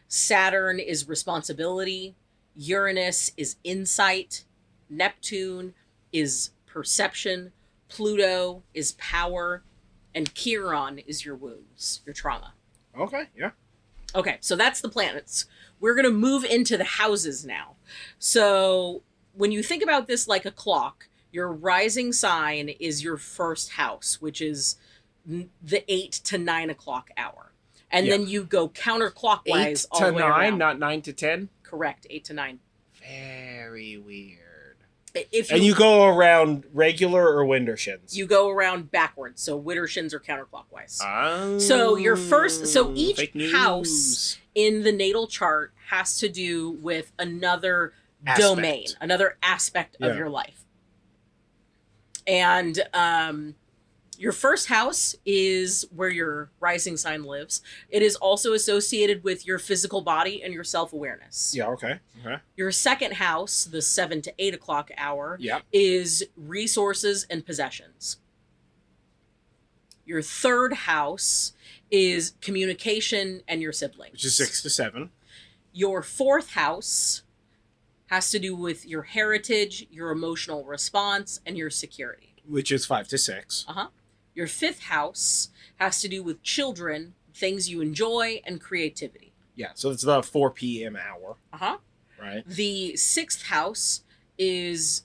Saturn is responsibility. Uranus is insight. Neptune is perception. Pluto is power. And Chiron is your wounds, your trauma. Okay, yeah. Okay, so that's the planets. We're going to move into the houses now. So when you think about this like a clock, your rising sign is your first house, which is the 8 to 9 o'clock hour. And then you go counterclockwise 8 all to the way 9, around. not 9 to 10? Correct, 8 to 9. Very weird. If you go around regular or Wintershins? You go around backwards, so Wintershins are counterclockwise. Oh, so your first, so each fake house news. in the natal chart has to do with another Aspect. domain, another aspect of your life. And your first house is where your rising sign lives. It is also associated with your physical body and your self-awareness. Yeah, okay. Your second house, the 7 to 8 o'clock hour, Yep. is resources and possessions. Your third house is communication and your siblings. Which is 6 to 7. Your fourth house has to do with your heritage, your emotional response, and your security. Which is 5 to 6. Uh-huh. Your fifth house has to do with children, things you enjoy, and creativity. Yeah, so it's the 4 p.m. hour. Uh-huh. Right. The sixth house is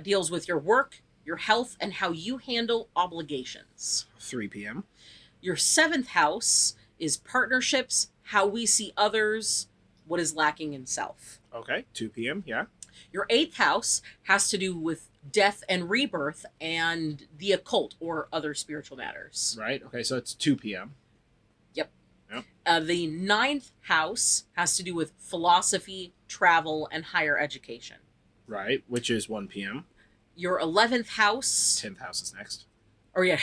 deals with your work, your health, and how you handle obligations. 3 p.m. Your seventh house is partnerships, how we see others, what is lacking in self. Okay, 2 p.m., yeah. Your eighth house has to do with death and rebirth and the occult or other spiritual matters. Right, okay, so it's 2 p.m. Yep. Yep. The ninth house has to do with philosophy, travel, and higher education. Right, which is 1 p.m. Your 11th house... 10th house is next. Or yeah,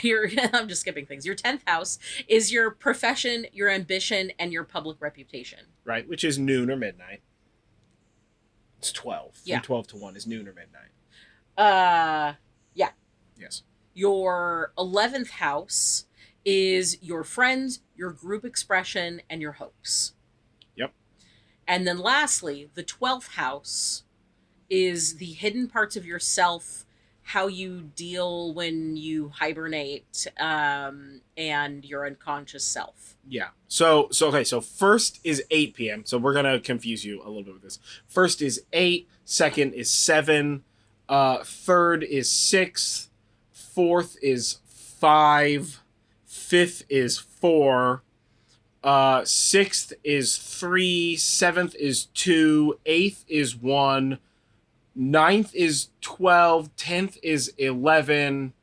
I'm just skipping things. Your 10th house is your profession, your ambition, and your public reputation. Right, which is noon or midnight. It's 12. Yeah. From 12 to 1 is noon or midnight. Yeah. Yes. Your 11th house is your friends, your group expression, and your hopes. Yep. And then lastly, the 12th house is the hidden parts of yourself, how you deal when you hibernate, and your unconscious self. Yeah. So first is 8 p.m. So we're going to confuse you a little bit with this. First is 8, second is 7, third is 6, fourth is 5, fifth is 4, sixth is 3, seventh is 2, eighth is 1, ninth is 12, 10th is 11,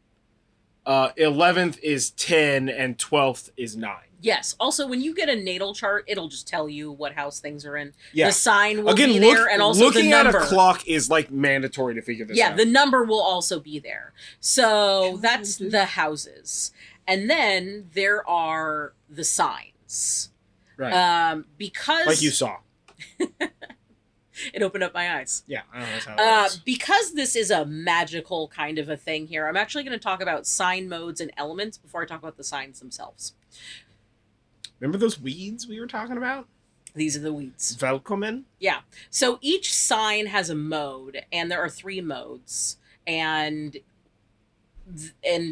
11th is 10, and 12th is 9. Yes. Also, when you get a natal chart, it'll just tell you what house things are in. Yeah. The sign will be there, and also the looking number. at a clock is like mandatory to figure this out. Yeah, the number will also be there. So that's the houses. And then there are the signs. Right. Because like you saw. It opened up my eyes. Yeah, I don't know, that's how it works. Because this is a magical kind of a thing here, I'm actually going to talk about sign modes and elements before I talk about the signs themselves. Remember those weeds we were talking about? These are the weeds. Velkomen? Yeah. So each sign has a mode, and there are 3 modes. And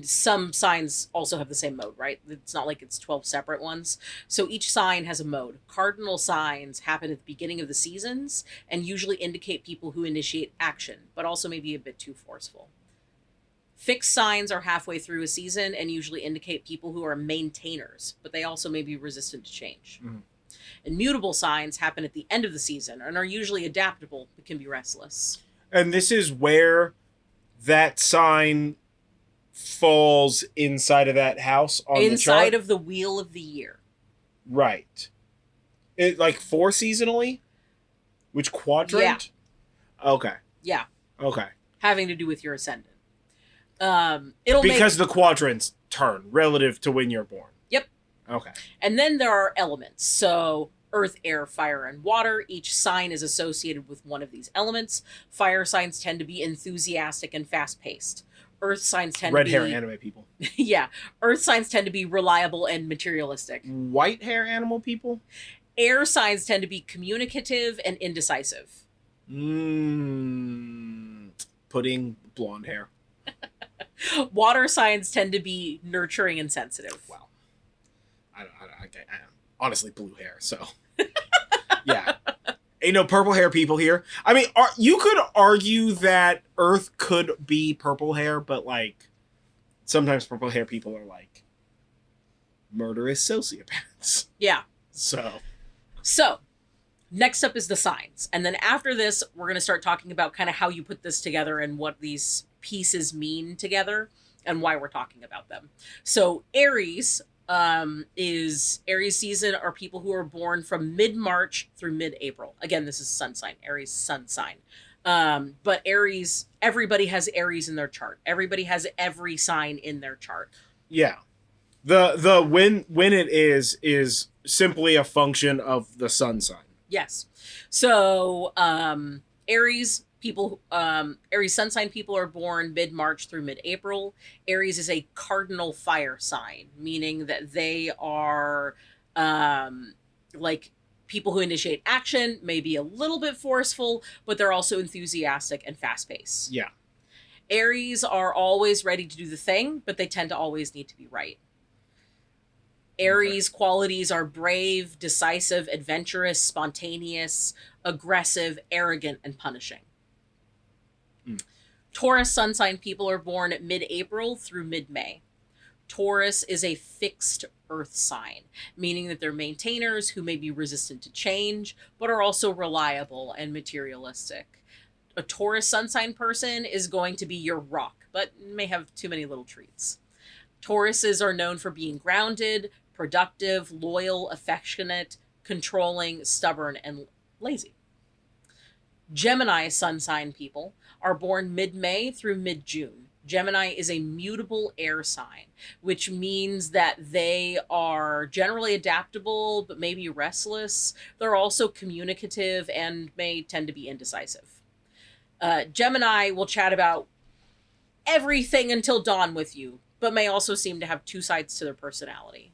some signs also have the same mode, right? It's not like it's 12 separate ones. So each sign has a mode. Cardinal signs happen at the beginning of the seasons and usually indicate people who initiate action, but also maybe a bit too forceful. Fixed signs are halfway through a season and usually indicate people who are maintainers, but they also may be resistant to change. Mm-hmm. And mutable signs happen at the end of the season and are usually adaptable, but can be restless. And this is where that sign falls inside of that house on the chart? Inside of the wheel of the year. Right. It like 4 seasonally? Which quadrant? Yeah. Okay. Yeah. Okay. Having to do with your ascendant. Because the quadrants turn relative to when you're born. Yep. Okay. And then there are elements. So earth, air, fire, and water. Each sign is associated with one of these elements. Fire signs tend to be enthusiastic and fast-paced. Earth signs tend to be... Red hair anime people. Yeah. Earth signs tend to be reliable and materialistic. White hair animal people? Air signs tend to be communicative and indecisive. Putting blonde hair. Water signs tend to be nurturing and sensitive. Well, I honestly blue hair, so... Yeah. Ain't no purple hair people here. I mean, you could argue that Earth could be purple hair, but, like, sometimes purple hair people are, like, murderous sociopaths. Yeah. So, next up is the signs. And then after this, we're going to start talking about kind of how you put this together and what these pieces mean together and why we're talking about them. So, Aries... Aries season are people who are born from mid-March through mid-April. Again, this is sun sign, Aries sun sign. But Aries, everybody has Aries in their chart. Everybody has every sign in their chart. Yeah. The when it is simply a function of the sun sign. Yes. So, Aries people, Aries sun sign people are born mid-March through mid-April. Aries is a cardinal fire sign, meaning that they are like people who initiate action, may be a little bit forceful, but they're also enthusiastic and fast-paced. Yeah. Aries are always ready to do the thing, but they tend to always need to be right. Aries qualities are brave, decisive, adventurous, spontaneous, aggressive, arrogant, and punishing. Taurus sun sign people are born mid-April through mid-May. Taurus is a fixed earth sign, meaning that they're maintainers who may be resistant to change, but are also reliable and materialistic. A Taurus sun sign person is going to be your rock, but may have too many little treats. Tauruses are known for being grounded, productive, loyal, affectionate, controlling, stubborn, and lazy. Gemini sun sign people are born mid-May through mid-June. Gemini is a mutable air sign, which means that they are generally adaptable, but maybe restless. They're also communicative and may tend to be indecisive. Gemini will chat about everything until dawn with you, but may also seem to have 2 sides to their personality.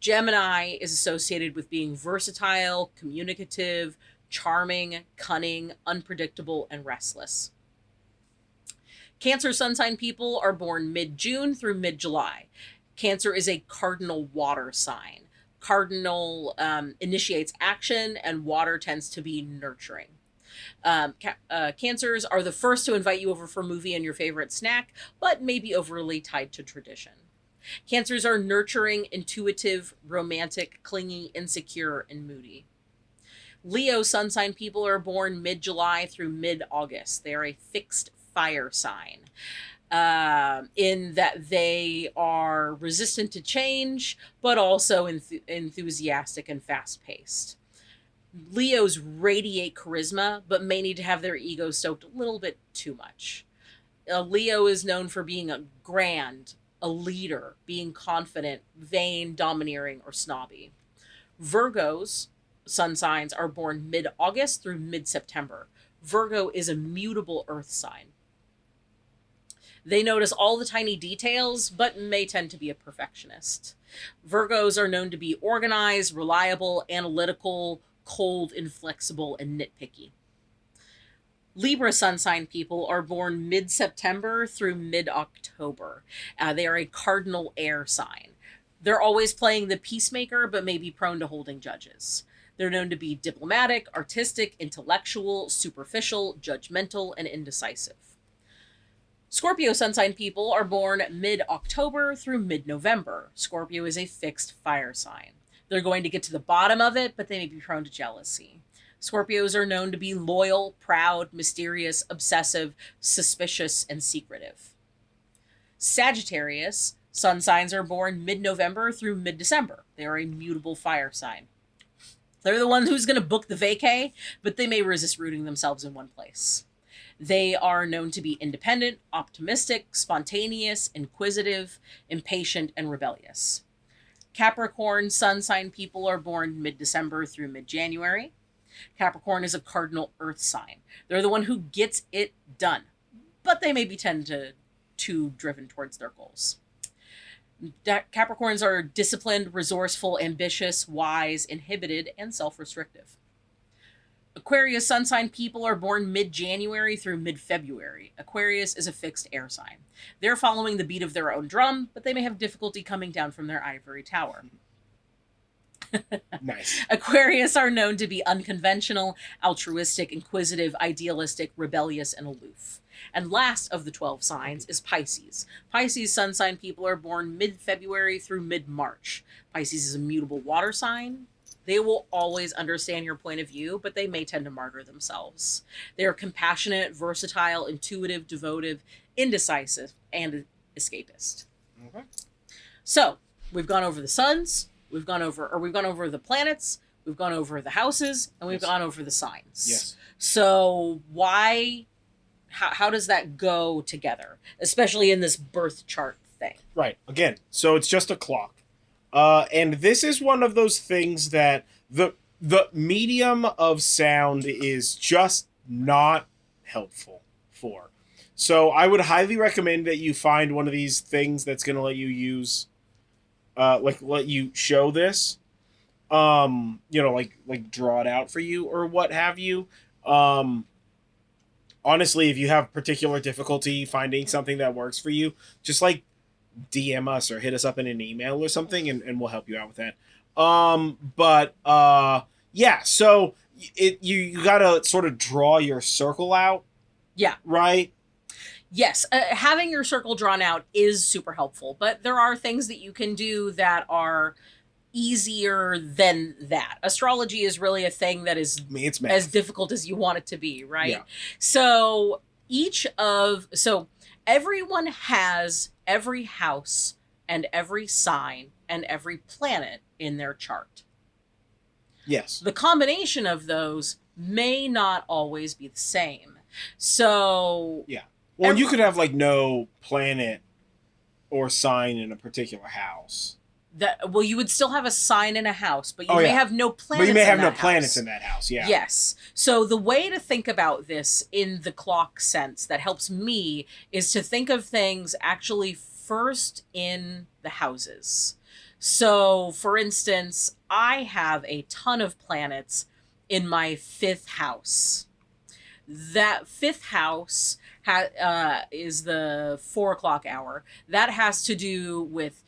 Gemini is associated with being versatile, communicative, charming, cunning, unpredictable, and restless. Cancer sun sign people are born mid-June through mid-July. Cancer is a cardinal water sign. Cardinal initiates action, and water tends to be nurturing. Cancers are the first to invite you over for a movie and your favorite snack, but may be overly tied to tradition. Cancers are nurturing, intuitive, romantic, clingy, insecure, and moody. Leo sun sign people are born mid-July through mid-August. They are a fixed fire sign. in that they are resistant to change, but also enthusiastic and fast paced. Leos radiate charisma, but may need to have their ego stoked a little bit too much. A Leo is known for being a grand, a leader, being confident, vain, domineering, or snobby. Virgos, sun signs, are born mid-August through mid-September. Virgo is a mutable earth sign. They notice all the tiny details, but may tend to be a perfectionist. Virgos are known to be organized, reliable, analytical, cold, inflexible, and nitpicky. Libra sun sign people are born mid-September through mid-October. They are a cardinal air sign. They're always playing the peacemaker, but may be prone to holding judges. They're known to be diplomatic, artistic, intellectual, superficial, judgmental, and indecisive. Scorpio sun sign people are born mid-October through mid-November. Scorpio is a fixed fire sign. They're going to get to the bottom of it, but they may be prone to jealousy. Scorpios are known to be loyal, proud, mysterious, obsessive, suspicious, and secretive. Sagittarius sun signs are born mid-November through mid-December. They are a mutable fire sign. They're the ones who's going to book the vacay, but they may resist rooting themselves in one place. They are known to be independent, optimistic, spontaneous, inquisitive, impatient, and rebellious. Capricorn sun sign people are born mid-December through mid-January. Capricorn is a cardinal earth sign. They're the one who gets it done, but they may be too driven towards their goals. Capricorns are disciplined, resourceful, ambitious, wise, inhibited, and self-restrictive. Aquarius sun sign people are born mid-January through mid-February. Aquarius is a fixed air sign. They're following the beat of their own drum, but they may have difficulty coming down from their ivory tower. Nice. Aquarius are known to be unconventional, altruistic, inquisitive, idealistic, rebellious, and aloof. And last of the 12 signs is Pisces. Pisces sun sign people are born mid-February through mid-March. Pisces is a mutable water sign. They will always understand your point of view, but they may tend to martyr themselves. They are compassionate, versatile, intuitive, devotive, indecisive, and escapist. Okay. So, we've gone over the suns, we've gone over the planets, we've gone over the houses, and we've gone over the signs. Yes. So, how does that go together, especially in this birth chart thing? Right. Again, so it's just a clock. And this is one of those things that the medium of sound is just not helpful for. So I would highly recommend that you find one of these things that's going to let you use, let you show this, like draw it out for you or what have you. Honestly, if you have particular difficulty finding something that works for you, just like DM us or hit us up in an email or something and we'll help you out with that. Yeah, so you gotta sort of draw your circle out. Yeah. Right? Yes. Having your circle drawn out is super helpful, but there are things that you can do that are easier than that. Astrology is really a thing that is it's as difficult as you want it to be, right? Yeah. So everyone has every house and every sign and every planet in their chart. Yes. The combination of those may not always be the same. So yeah. Well, you could have like no planet or sign in a particular house. You would still have a sign in a house, but you may have no planets. But you may have no house. planets in that house. Yeah. Yes. So the way to think about this in the clock sense that helps me is to think of things actually first in the houses. So, for instance, I have a ton of planets in my 5th house. That 5th house is the 4 o'clock hour. That has to do with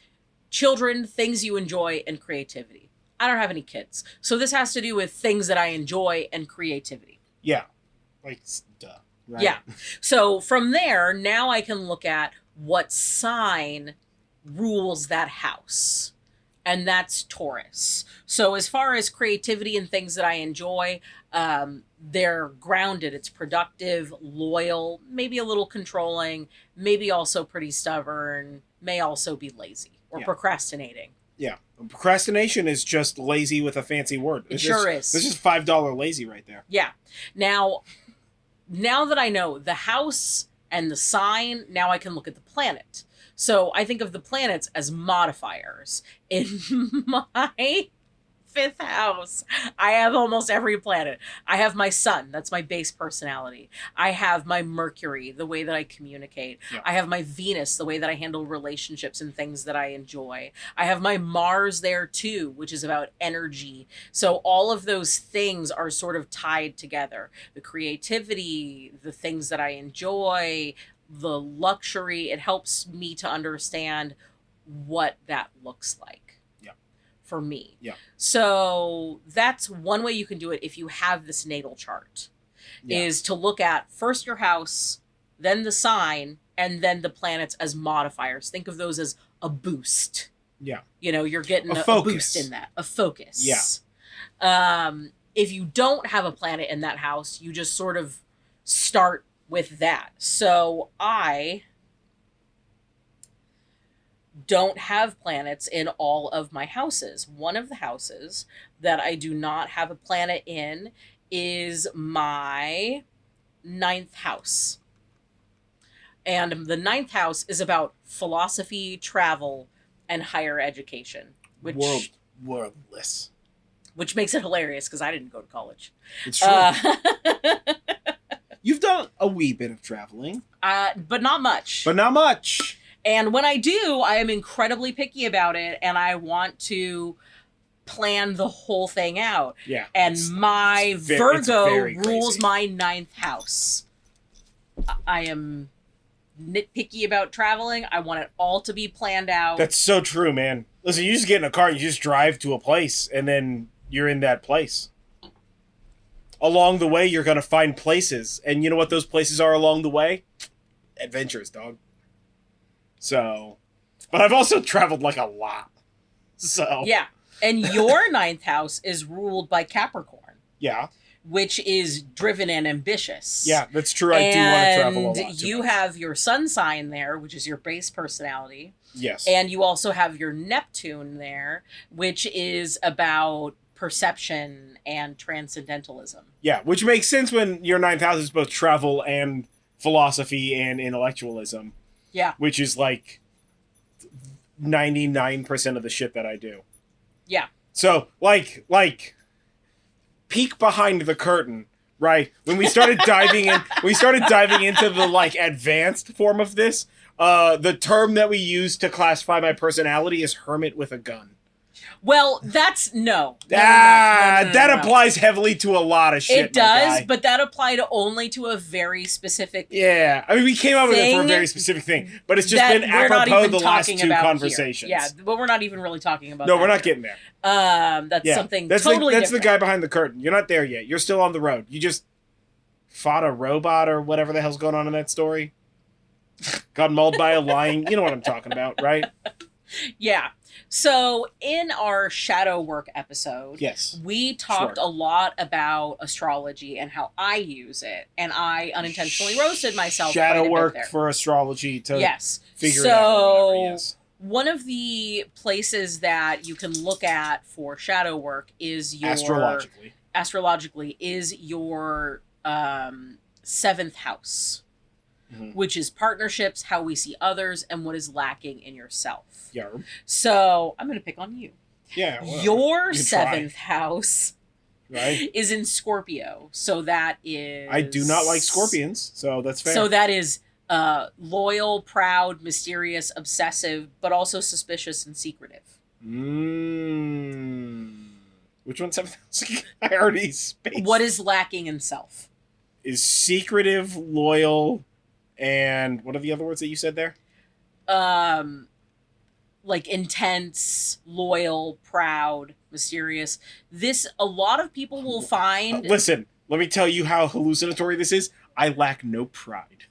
children, things you enjoy, and creativity. I don't have any kids. So this has to do with things that I enjoy and creativity. Yeah. Like, duh. Right? Yeah. So from there, now I can look at what sign rules that house. and that's Taurus. So as far as creativity and things that I enjoy, they're grounded. It's productive, loyal, maybe a little controlling, maybe also pretty stubborn, may also be lazy or procrastinating. Yeah. Procrastination is just lazy with a fancy word. It sure is. This is $5 lazy right there. Yeah. Now that I know the house and the sign, now I can look at the planet. So I think of the planets as modifiers. In my 5th house, I have almost every planet. I have my sun, that's my base personality. I have my Mercury, the way that I communicate. Yeah. I have my Venus, the way that I handle relationships and things that I enjoy. I have my Mars there too, which is about energy. So all of those things are sort of tied together. The creativity, the things that I enjoy, the luxury, it helps me to understand what that looks like. For me. Yeah. So that's one way you can do it if you have this natal chart, is to look at first your house, then the sign, and then the planets as modifiers. Think of those as a boost. Yeah. You're getting a boost in that, a focus. Yeah. If you don't have a planet in that house, you just sort of start with that. So I don't have planets in all of my houses. One of the houses that I do not have a planet in is my 9th house. And the 9th house is about philosophy, travel, and higher education. Which worldless. Which makes it hilarious because I didn't go to college. It's true. You've done a wee bit of traveling. But not much. And when I do, I am incredibly picky about it, and I want to plan the whole thing out. Yeah. And my Virgo rules my 9th house. I am nitpicky about traveling. I want it all to be planned out. That's so true, man. Listen, you just get in a car, you just drive to a place, and then you're in that place. Along the way, you're going to find places. And you know what those places are along the way? Adventures, dog. So, but I've also traveled like a lot. So. Yeah. And your 9th house is ruled by Capricorn. Yeah. Which is driven and ambitious. Yeah, that's true. I do want to travel a lot. And you have your sun sign there, which is your base personality. Yes. And you also have your Neptune there, which is about perception and transcendentalism. Yeah, which makes sense when your 9th house is both travel and philosophy and intellectualism. Yeah. Which is like 99% of the shit that I do. Yeah. So, like peek behind the curtain, right? When we started diving into the like advanced form of this, the term that we use to classify my personality is hermit with a gun. Well, that's no. That applies heavily to a lot of shit. It does, but that applied only to a very specific. Yeah, I mean, we came up with it for a very specific thing, but it's just been apropos the last 2 conversations. Here. Yeah, but we're not even really talking about. No, we're not getting there. That's something totally that's different. The guy behind the curtain. You're not there yet. You're still on the road. You just fought a robot or whatever the hell's going on in that story. Got mauled by a lion. You know what I'm talking about, right? Yeah. So in our shadow work episode, yes, we talked a lot about astrology and how I use it, and I unintentionally roasted myself. Shadow work for astrology to figure it out. So one of the places that you can look at for shadow work is your astrologically is your 7th house. Mm-hmm. Which is partnerships, how we see others, and what is lacking in yourself. Yeah. So I'm going to pick on you. Yeah. Well, your 7th house is in Scorpio. So that is... I do not like scorpions, so that's fair. So that is loyal, proud, mysterious, obsessive, but also suspicious and secretive. Which one's 7th house? I already spaced. What is lacking in self? Is secretive, loyal... And what are the other words that you said there? Like intense, loyal, proud, mysterious. This, a lot of people will find... Listen, let me tell you how hallucinatory this is. I lack no pride.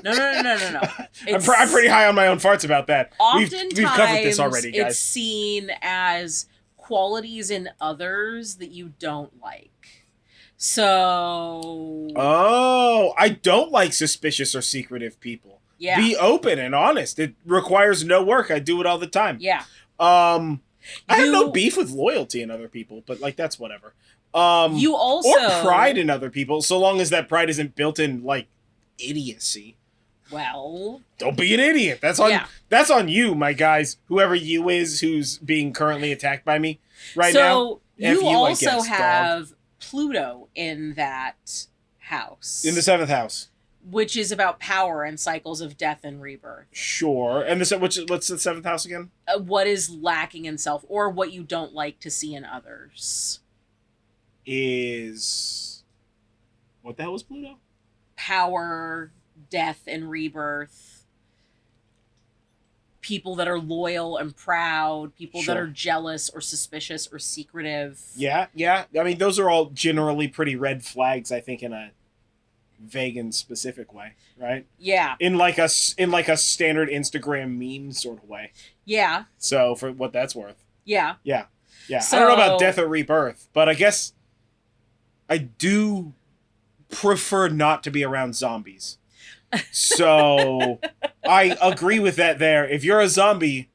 No. I'm pretty high on my own farts about that. Oftentimes, we've covered this already, guys. it's seen as qualities in others that you don't like. So... Oh, I don't like suspicious or secretive people. Yeah. Be open and honest. It requires no work. I do it all the time. Yeah. I have no beef with loyalty in other people, but like that's whatever. You also or pride in other people, so long as that pride isn't built in like idiocy. Well, don't be an idiot. That's on you, my guys. Whoever you is who's being currently attacked by me right now. So you also have Pluto in that house. In the 7th house. Which is about power and cycles of death and rebirth. Sure. And what's the 7th house again? What is lacking in self, or what you don't like to see in others. Is... What the hell was Pluto? Power, death, and rebirth. People that are loyal and proud. People that are jealous or suspicious or secretive. Yeah. I mean, those are all generally pretty red flags, I think, in a vague and specific way, right? Yeah. In like a standard Instagram meme sort of way. Yeah. So for what that's worth. Yeah. So, I don't know about death or rebirth, but I guess I do prefer not to be around zombies. So I agree with that there. If you're a zombie,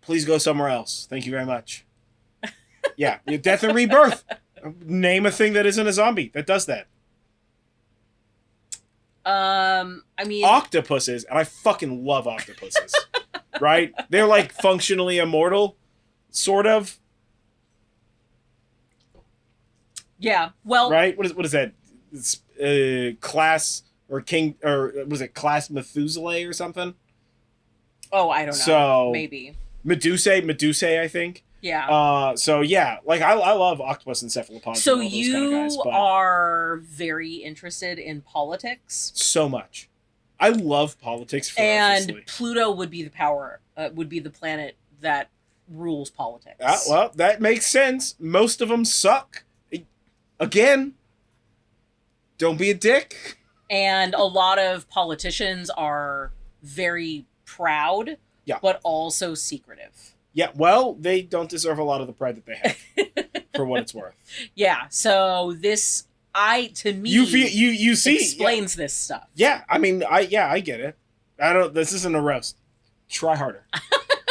please go somewhere else. Thank you very much. Yeah, death and rebirth. Name a thing that isn't a zombie that does that. I mean... Octopuses, and I fucking love octopuses. Right? They're like functionally immortal, sort of. Yeah, well... Right? What is that? It's, class, or king, or was it class Methuselah or something? Oh, I don't know. So, maybe. Medusae, I think. Yeah. So yeah, like I love octopus and cephalopods. So and all those you kind of guys, but are very interested in politics. So much. I love politics ferociously. And Pluto would be the planet that rules politics. Well, that makes sense. Most of them suck. Again, don't be a dick. And a lot of politicians are very proud, but also secretive. Yeah, well, they don't deserve a lot of the pride that they have, for what it's worth. Yeah, so this, to me, you see, explains this stuff. Yeah, I mean, I get it. This isn't a roast. Try harder.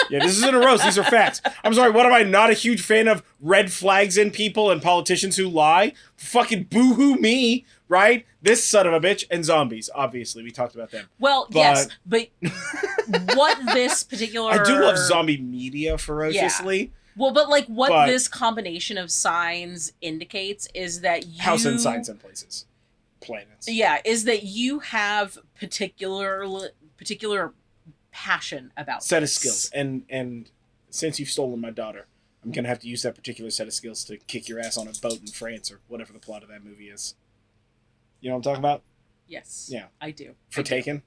Yeah, this isn't a roast. These are facts. I'm sorry, what am I not a huge fan of? Red flags in people and politicians who lie? Fucking boo-hoo me, right? This son of a bitch. And zombies, obviously. We talked about them. Well, yes, but what this particular... I do love zombie media ferociously. Yeah. Well, but like what this combination of signs indicates is that you... House and signs and places. Planets. Yeah, is that you have particular passion about set of skills. And since you've stolen my daughter, I'm going to have to use that particular set of skills to kick your ass on a boat in France or whatever the plot of that movie is. You know what I'm talking about? Yes. Yeah. I do. Taken?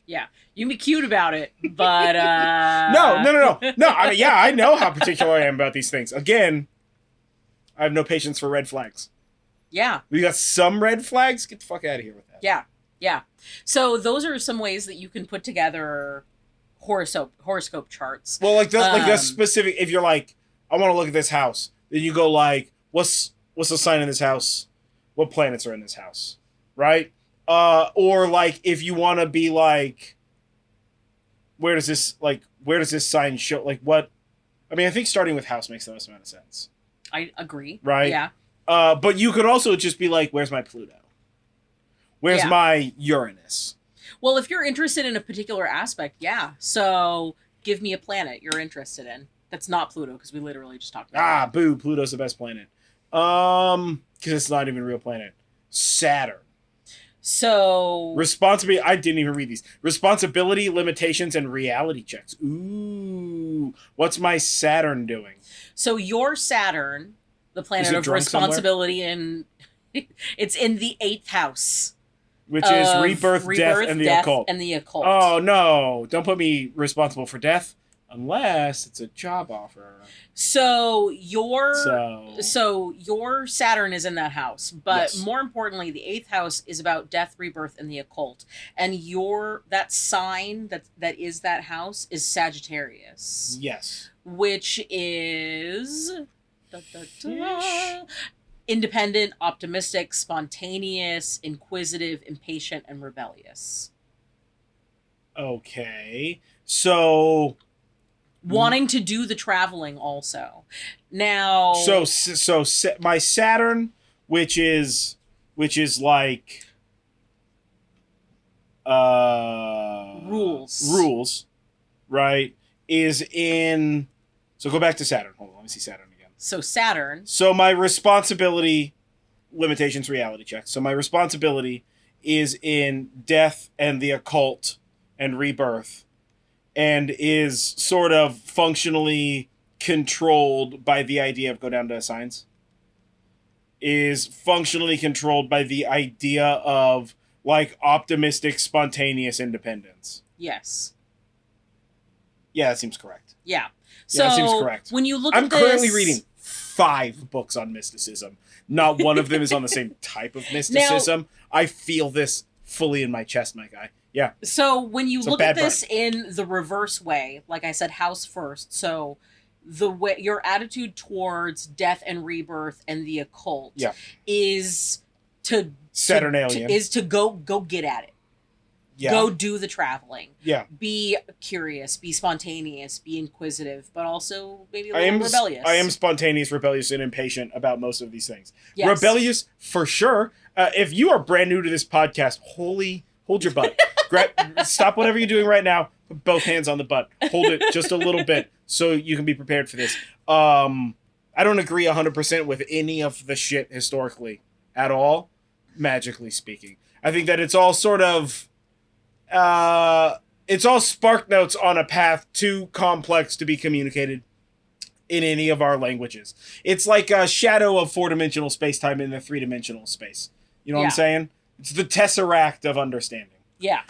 Yeah. You can be cute about it, but... No. I mean, yeah, I know how particular I am about these things. Again, I have no patience for red flags. Yeah. We got some red flags? Get the fuck out of here with that. Yeah. So those are some ways that you can put together horoscope charts. Well, like a specific... If you're like, I want to look at this house, then you go like, what's the sign in this house? What planets are in this house? Right? Or like if you want to be like, where does this sign show, like what? I mean, I think starting with house makes the most amount of sense. I agree. Right? Yeah. But you could also just be like, where's my Pluto? Where's my Uranus? Well, if you're interested in a particular aspect, yeah. So give me a planet you're interested in. That's not Pluto, because we literally just talked about it. Boo, Pluto's the best planet. Because it's not even a real planet. Saturn. So... Responsibility... I didn't even read these. Responsibility, limitations, and reality checks. Ooh. What's my Saturn doing? So your Saturn, the planet of responsibility, and it's in the 8th house. Which is rebirth, death, and the occult. And the occult. Oh, no. Don't put me responsible for death. Unless it's a job offer. So your So your Saturn is in that house, but Yes. more importantly, the 8th house is about death, rebirth, and the occult. And that sign that is that house is Sagittarius, yes. which is independent, optimistic, spontaneous, inquisitive, impatient, and rebellious. Okay. So Wanting to do the traveling also. Now, my Saturn, which is like rules, right? Is in. So go back to Saturn. Hold on, let me see Saturn again. So Saturn. So my responsibility, limitations, reality check. So my responsibility is in death and the occult and rebirth, and is sort of functionally controlled by the idea of go down to signs. Is functionally controlled by the idea of like optimistic, spontaneous independence. Yes. Yeah, that seems correct. Yeah. So that seems correct. When you look I'm at this, currently reading 5 books on mysticism. Not one of them is on the same type of mysticism. I feel this fully in my chest, my guy. Yeah. So when you look at this burn. in the reverse way, like I said, house first. So the way your attitude towards death and rebirth and the occult is to Saturnalian. is to go get at it. Yeah. Go do the traveling. Yeah. Be curious, be spontaneous, be inquisitive, but also maybe a little rebellious. I am spontaneous, rebellious, and impatient about most of these things. Yes. Rebellious, for sure. If you are brand new to this podcast, hold your butt. Stop whatever you're doing right now. Put both hands on the butt. Hold it just a little bit so you can be prepared for this. I don't agree 100% with any of the shit historically at all, magically speaking. I think that it's all sort of... it's all spark notes on a path too complex to be communicated in any of our languages. It's like a shadow of 4-dimensional space-time in the 3-dimensional space. You know what I'm saying? It's the tesseract of understanding. Yeah.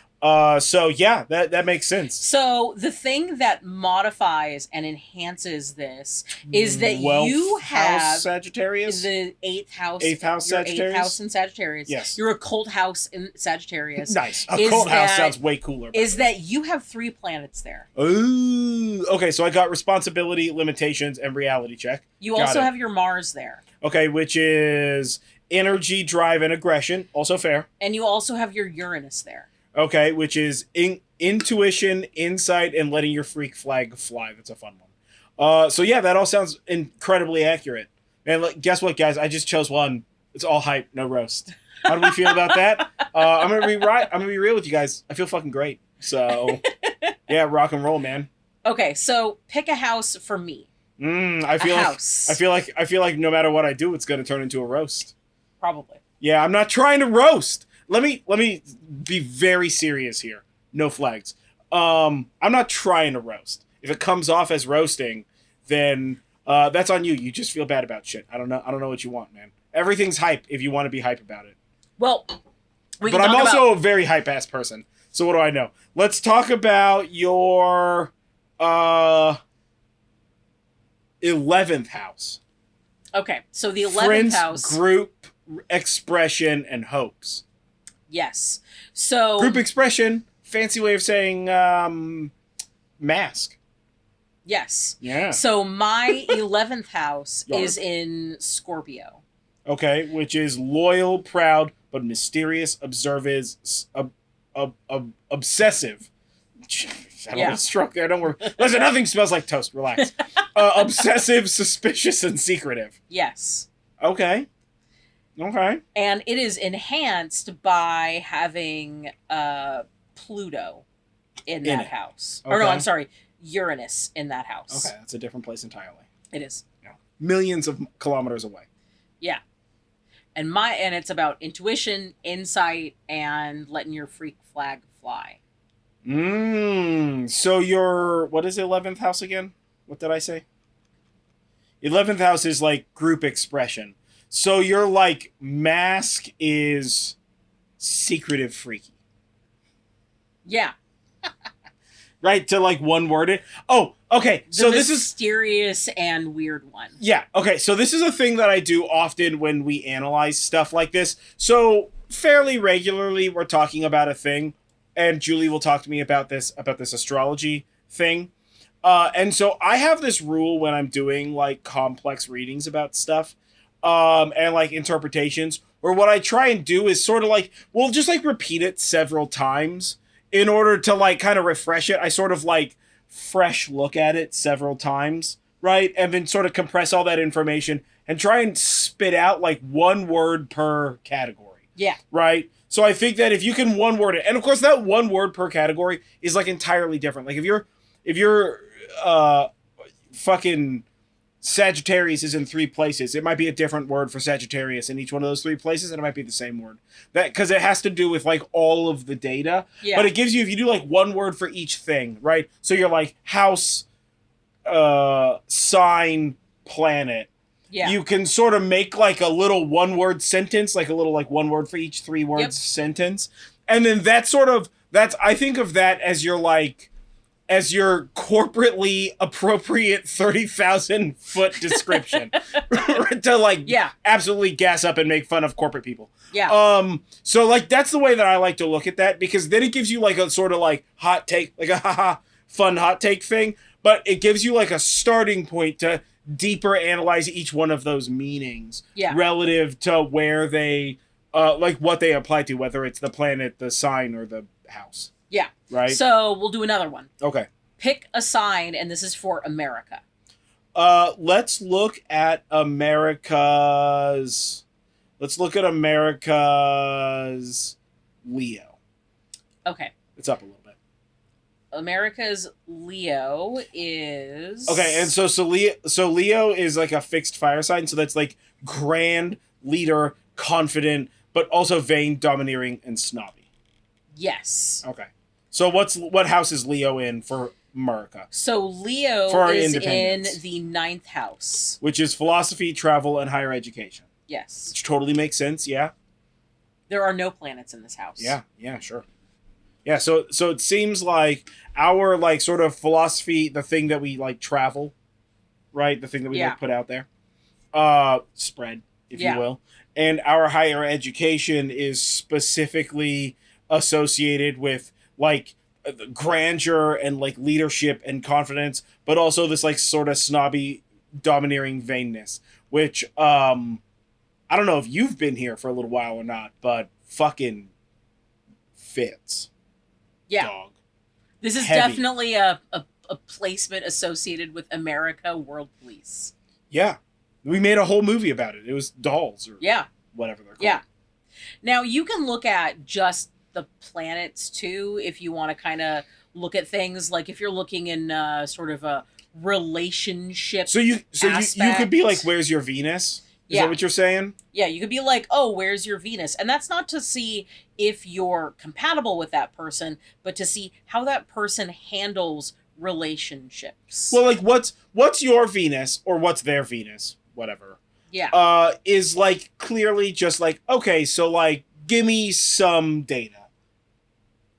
So yeah, that makes sense. So the thing that modifies and enhances this is that you have Sagittarius, the 8th house, Sagittarius, 8th house in Sagittarius. Yes, your occult house in Sagittarius. Nice. Occult house sounds way cooler. Is that you have 3 planets there? Ooh. Okay, so I got responsibility, limitations, and reality check. You also have your Mars there. Okay, which is energy, drive, and aggression. Also fair. And you also have your Uranus there. Okay, which is intuition, insight, and letting your freak flag fly. That's a fun one. So yeah, that all sounds incredibly accurate. And guess what, guys? I just chose one. It's all hype, no roast. How do we feel about that? I'm gonna be real with you guys. I feel fucking great. So yeah, rock and roll, man. Okay, so pick a house for me. I feel like no matter what I do, it's gonna turn into a roast. Probably. Yeah, I'm not trying to roast. Let me be very serious here. No flags. I'm not trying to roast. If it comes off as roasting, then that's on you. You just feel bad about shit. I don't know what you want, man. Everything's hype if you want to be hype about it. Well, but I'm also a very hype ass person. So what do I know? Let's talk about your 11th house. Okay, so the 11th Friends, house, group, expression, and hopes. Yes. So group expression, fancy way of saying mask. Yes. Yeah. So my 11th house is in Scorpio. Okay, which is loyal, proud, but mysterious, observant, obsessive. I don't stroke there. Don't worry. Listen, nothing smells like toast. Relax. Obsessive, suspicious, and secretive. Yes. Okay. And it is enhanced by having Pluto in that house. Okay. Or no, I'm sorry, Uranus in that house. Okay, that's a different place entirely. It is. Yeah. Millions of kilometers away. Yeah. And it's about intuition, insight, and letting your freak flag fly. So your, what is the 11th house again? What did I say? 11th house is like group expression. So your like mask is secretive freaky. Yeah. Right, to like one word it. Oh, Okay, so the this is mysterious and weird one. Yeah, okay, so this is a thing that I do often when we analyze stuff like this. So fairly regularly we're talking about a thing, and Julie will talk to me about this astrology thing. And so I have this rule when I'm doing like complex readings about stuff, and like interpretations, where what I try and do is sort of like, we'll just like repeat it several times in order to like kind of refresh it. I sort of like fresh look at it several times, right? And then sort of compress all that information and try and spit out like one word per category. Yeah. Right? So I think that if you can one word it, and of course that one word per category is like entirely different. Like if you're fucking Sagittarius is in 3 places, it might be a different word for Sagittarius in each one of those 3 places, and it might be the same word. That because it has to do with like all of the data. Yeah. But it gives you, if you do like one word for each thing, right? So you're like house, sign, planet. Yeah. You can sort of make like a little one-word sentence, like a little like one word for each 3 words sentence. And then I think of that as your corporately appropriate 30,000 foot description to like absolutely gas up and make fun of corporate people. Yeah. So like that's the way that I like to look at that, because then it gives you like a sort of like hot take, like a fun hot take thing, but it gives you like a starting point to deeper analyze each one of those meanings relative to where they like what they apply to, whether it's the planet, the sign, or the house. Yeah. Right? So we'll do another one. Okay. Pick a sign, and this is for America. Let's look at America's Leo. Okay. It's up a little bit. America's Leo is... Okay, and so Leo is like a fixed fire sign, so that's like grand, leader, confident, but also vain, domineering, and snobby. Yes. Okay. So what house is Leo in for America? So Leo is in the 9th house. Which is philosophy, travel, and higher education. Yes. Which totally makes sense, yeah. There are no planets in this house. Yeah, sure. Yeah, so it seems like our like sort of philosophy, the thing that we like travel, right? The thing that we like put out there. Spread, if you will. And our higher education is specifically associated with like grandeur and like leadership and confidence, but also this like sort of snobby, domineering vainness, which I don't know if you've been here for a little while or not, but fucking fits. Yeah. Dog. This is definitely a placement associated with America World Police. Yeah. We made a whole movie about it. It was Dolls or whatever they're called. Yeah. Now you can look at just the planets too if you want to kind of look at things like if you're looking in sort of a relationship so you could be like, where's your Venus? Is that what you're saying? Yeah, you could be like, oh, where's your Venus? And that's not to see if you're compatible with that person, but to see how that person handles relationships. Well, like what's your Venus or what's their Venus, whatever. Yeah. Is like clearly just like, okay, so like give me some data.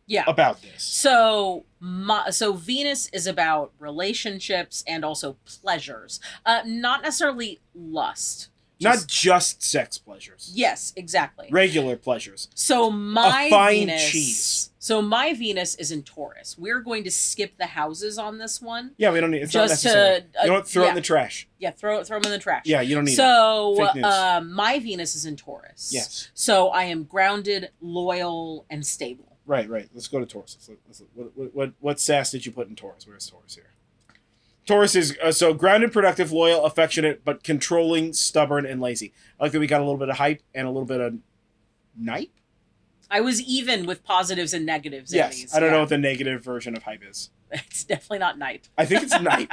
Yeah. About this. So Venus is about relationships and also pleasures. Not necessarily lust. Not just sex pleasures. Yes, exactly. Regular pleasures. So my Venus, cheese. So my Venus is in Taurus. We're going to skip the houses on this one. Yeah, we don't need. It's not necessary. You know what? Throw it in the trash. Yeah, throw them in the trash. Yeah, you don't need. So my Venus is in Taurus. Yes. So I am grounded, loyal, and stable. Right. Let's go to Taurus. What sass did you put in Taurus? Where's Taurus here? Taurus is so grounded, productive, loyal, affectionate, but controlling, stubborn, and lazy. I like that we got a little bit of hype and a little bit of nipe. I was even with positives and negatives. Yes, in these. I don't know what the negative version of hype is. It's definitely not nipe. I think it's nipe.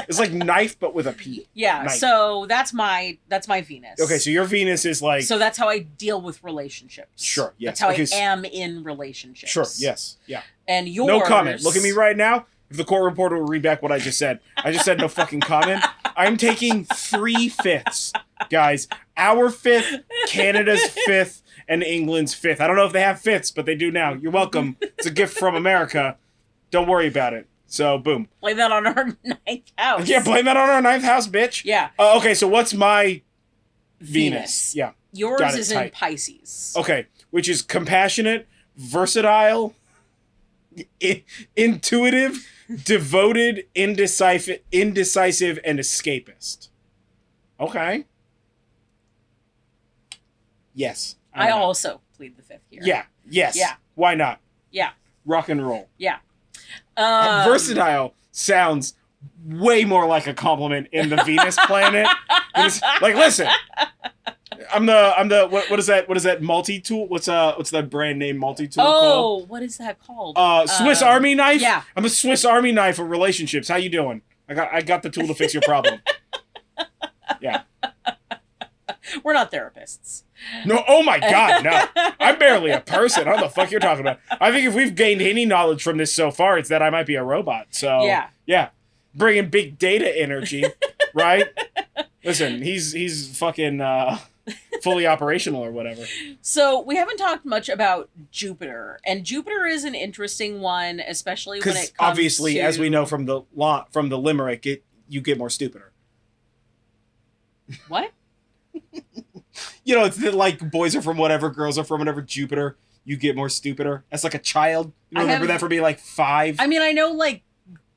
It's like knife, but with a P. Yeah. Nipe. So that's my Venus. Okay, so your Venus is like. So that's how I deal with relationships. Sure. Yes. That's how I am in relationships. Sure. Yes. Yeah. And yours. No comment. Look at me right now. If the court reporter will read back what I just said. I just said no fucking comment. I'm taking 3/5, guys. Our 5th, Canada's 5th, and England's 5th. I don't know if they have 5ths, but they do now. You're welcome. It's a gift from America. Don't worry about it. So, boom. Blame that on our ninth house. Yeah, blame that on our ninth house, bitch. Yeah. Okay, so what's my Venus? Yeah. Yours is in Pisces. Okay, which is compassionate, versatile, intuitive, devoted, indecisive, and escapist. Okay. Yes. I also plead the fifth here. Yeah. Yes. Yeah. Why not? Yeah. Rock and roll. Yeah. Versatile sounds way more like a compliment in the Venus planet. It's like, listen, I'm the what is that multi-tool? What's that brand name multi-tool called? Oh, what is that called? Swiss Army knife? Yeah. I'm a Swiss Army knife of relationships. How you doing? I got the tool to fix your problem. Yeah. We're not therapists. No, oh my God, no. I'm barely a person. I don't know what the fuck you're talking about. I think if we've gained any knowledge from this so far, it's that I might be a robot. So, yeah. Bringing big data energy, right? Listen, he's fucking fully operational or whatever. So, we haven't talked much about Jupiter. And Jupiter is an interesting one, especially when it comes obviously, to... as we know from the limerick, you get more stupider. What? You know, it's like boys are from whatever, girls are from whatever, Jupiter, you get more stupider. As like a child. You don't remember that for being like 5? I mean, I know like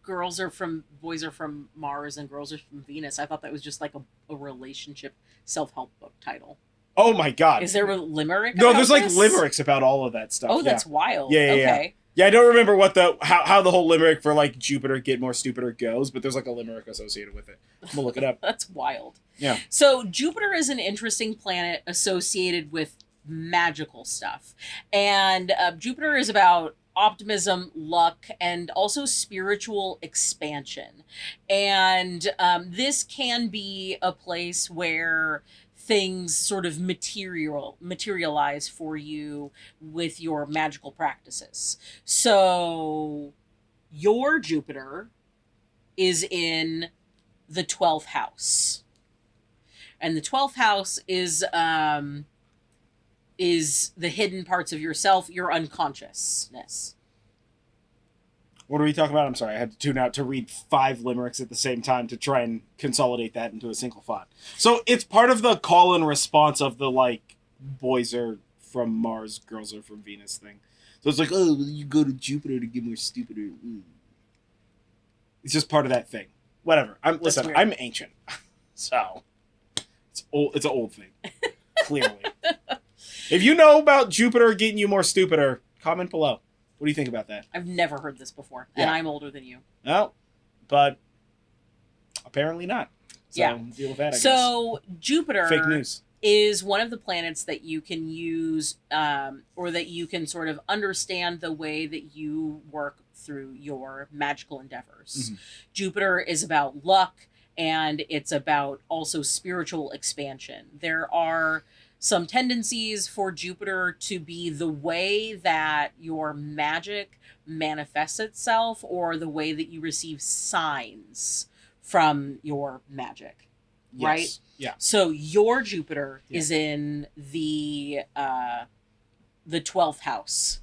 boys are from Mars and girls are from Venus. I thought that was just like a relationship self-help book title. Oh my God. Is there a limerick? No, there's like limericks about all of that stuff. Oh, that's wild. Yeah. Okay. Yeah, I don't remember how the whole limerick for like Jupiter get more stupider goes, but there's like a limerick associated with it. I'm gonna look it up. That's wild. Yeah. So Jupiter is an interesting planet associated with magical stuff. And Jupiter is about optimism, luck, and also spiritual expansion. And this can be a place where things sort of materialize for you with your magical practices. So your Jupiter is in the 12th house. And the 12th house is the hidden parts of yourself, your unconsciousness. What are we talking about? I'm sorry, I had to tune out to read 5 limericks at the same time to try and consolidate that into a single thought. So it's part of the call and response of the like boys are from Mars, girls are from Venus thing. So it's like, oh, you go to Jupiter to get more stupider. It's just part of that thing. Whatever. I'm ancient, so it's an old thing. Clearly. If you know about Jupiter getting you more stupider, comment below. What do you think about that? I've never heard this before, and I'm older than you. No, but apparently not. So deal with that, I guess. So Jupiter Fake news. Is one of the planets that you can use or that you can sort of understand the way that you work through your magical endeavors. Mm-hmm. Jupiter is about luck, and it's about also spiritual expansion. There are some tendencies for Jupiter to be the way that your magic manifests itself or the way that you receive signs from your magic, right? Yeah. So your Jupiter is in the 12th house.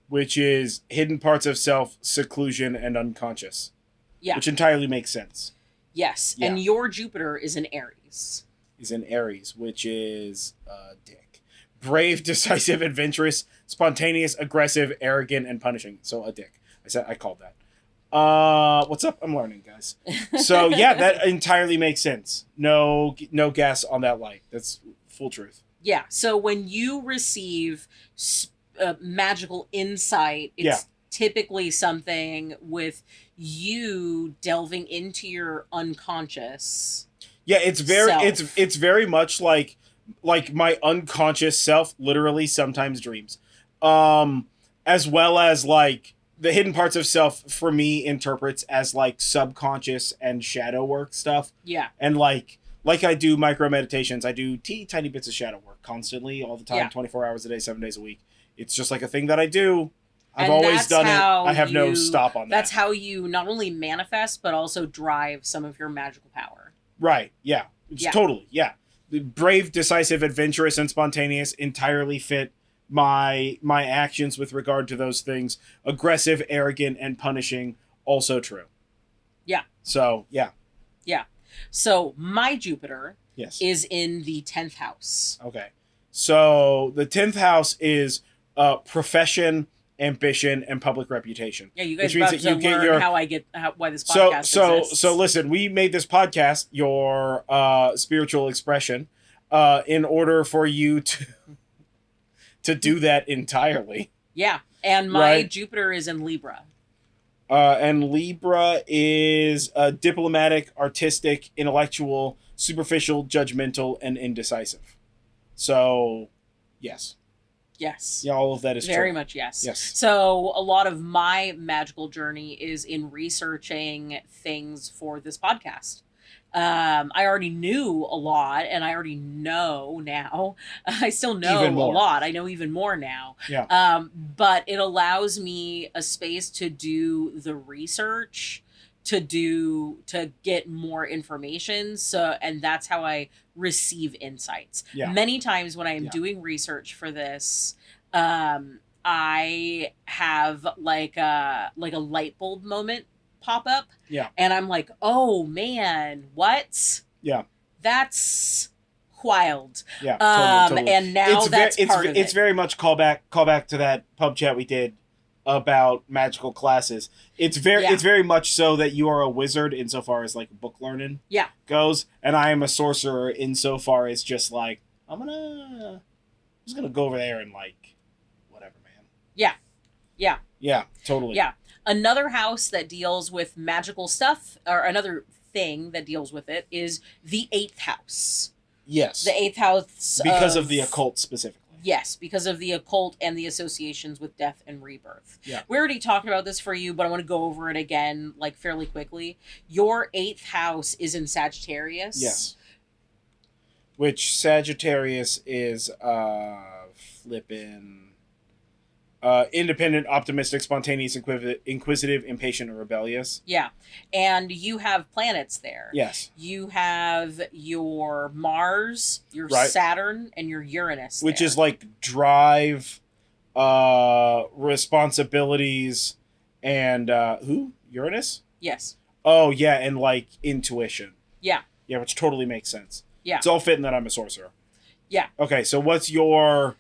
Which is hidden parts of self, seclusion, and unconscious. Yeah. Which entirely makes sense. Yes. Yeah. And your Jupiter is in Aries. Is in Aries, which is dick. Brave, decisive, adventurous, spontaneous, aggressive, arrogant, and punishing. So a dick. I called that. What's up? I'm learning, guys. So yeah, that entirely makes sense. No gas on that light. That's full truth. Yeah. So when you receive magical insight, it's typically something with you delving into your unconscious. Yeah, it's very much like my unconscious self literally sometimes dreams. As well as like the hidden parts of self for me interprets as like subconscious and shadow work stuff. Yeah. And like I do micro meditations, I do tiny bits of shadow work constantly all the time, 24 hours a day, 7 days a week. It's just like a thing that I do. I've always done it. I have no stop on that. That's how you not only manifest but also drive some of your magical power. Right, yeah. Totally, yeah. Brave, decisive, adventurous, and spontaneous entirely fit my actions with regard to those things. Aggressive, arrogant, and punishing also true. Yeah. So, yeah. Yeah. So my Jupiter Yes. is in the 10th house. Okay. So the 10th house is profession, ambition, and public reputation. Yeah, you guys which means about that to you get learn your why this podcast exists. so listen, we made this podcast your spiritual expression in order for you to do that entirely. Yeah. And my Right. Jupiter is in Libra. And Libra is diplomatic, artistic, intellectual, superficial, judgmental, and indecisive. So, yes. Yes. Yeah, all of that is Very true. much yes. Yes. So a lot of my magical journey is in researching things for this podcast. I already knew a lot, and I already know now. I still know Even a more. lot. I know even more now. Yeah. But it allows me a space to do the research, to get more information. So, and that's how I receive insights. Yeah. Many times when I am Yeah. doing research for this, I have like a light bulb moment pop up. Yeah. And I'm like, oh man, what? Yeah. That's wild. Yeah. Totally. And now that's part of it. It's very much call back to that pub chat we did about magical classes. It's very much so that you are a wizard insofar as like book learning goes, and I am a sorcerer insofar as just like I'm just gonna go over there and like whatever, man. Yeah, totally. Yeah. Another house that deals with magical stuff, or another thing that deals with it, is the 8th house. Yes. The 8th house. Because of the occult specifically. Yes, because of the occult and the associations with death and rebirth. Yeah. We already talked about this for you, but I want to go over it again, like fairly quickly. Your 8th house is in Sagittarius. Yes. Which Sagittarius is flippin' independent, optimistic, spontaneous, inquisitive, impatient, or rebellious. Yeah. And you have planets there. Yes. You have your Mars, your Right. Saturn, and your Uranus. Which there. is like drive, responsibilities, and who? Uranus? Yes. Oh, yeah, and like intuition. Yeah. Yeah, which totally makes sense. Yeah. It's all fitting that I'm a sorcerer. Yeah. Okay, so what's your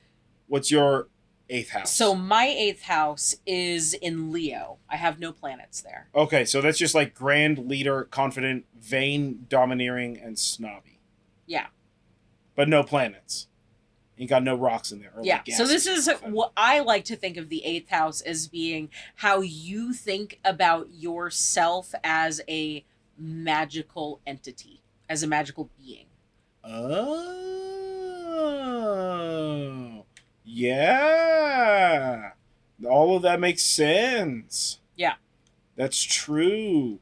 8th house? So my 8th house is in Leo. I have no planets there. Okay, so that's just like grand, leader, confident, vain, domineering, and snobby. Yeah. But no planets. You got no rocks in there. Or Yeah. like So this gases. is what I like to think of the 8th house as being how you think about yourself as a magical entity, as a magical being. Oh. Yeah. All of that makes sense. Yeah. That's true.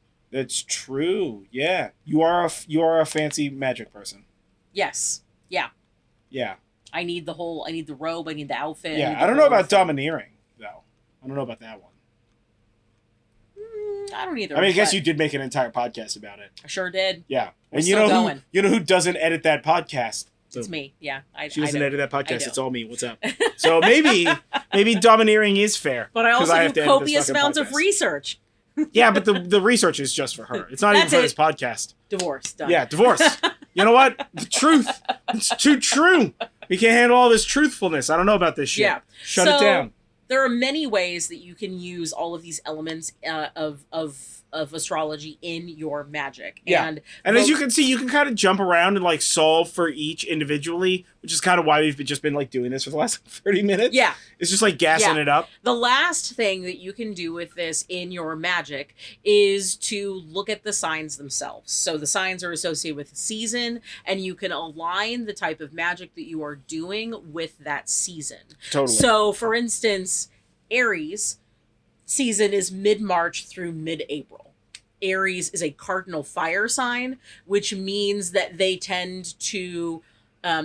Yeah. You are a fancy magic person. Yes. Yeah. Yeah. I need the robe, I need the outfit. Yeah. need I the don't know whole about thing. domineering though. I don't know about that one. I don't either. I mean, I guess but you did make an entire podcast about it. I sure did. Yeah. We're And you still know going. who doesn't edit that podcast? It's me. Yeah. She doesn't edit that I podcast. do. It's all me. What's up? So maybe domineering is fair. But I 'cause also have do to edit this copious fucking amounts of podcast. research. Yeah, but the research is just for her. It's not even That's for it. this podcast. Divorce. Done. Yeah, divorce. You know what? The truth. It's too true. We can't handle all this truthfulness. I don't know about this shit. Yeah. Shut it down. There are many ways that you can use all of these elements of astrology in your magic. Yeah. And as you can see, you can kind of jump around and like solve for each individually, which is kind of why we've just been like doing this for the last 30 minutes. Yeah. It's just like gassing Yeah. it up. The last thing that you can do with this in your magic is to look at the signs themselves. So the signs are associated with the season, and you can align the type of magic that you are doing with that season. Totally. So, for instance, Aries season is mid-March through mid-April. Aries is a cardinal fire sign, which means that they tend to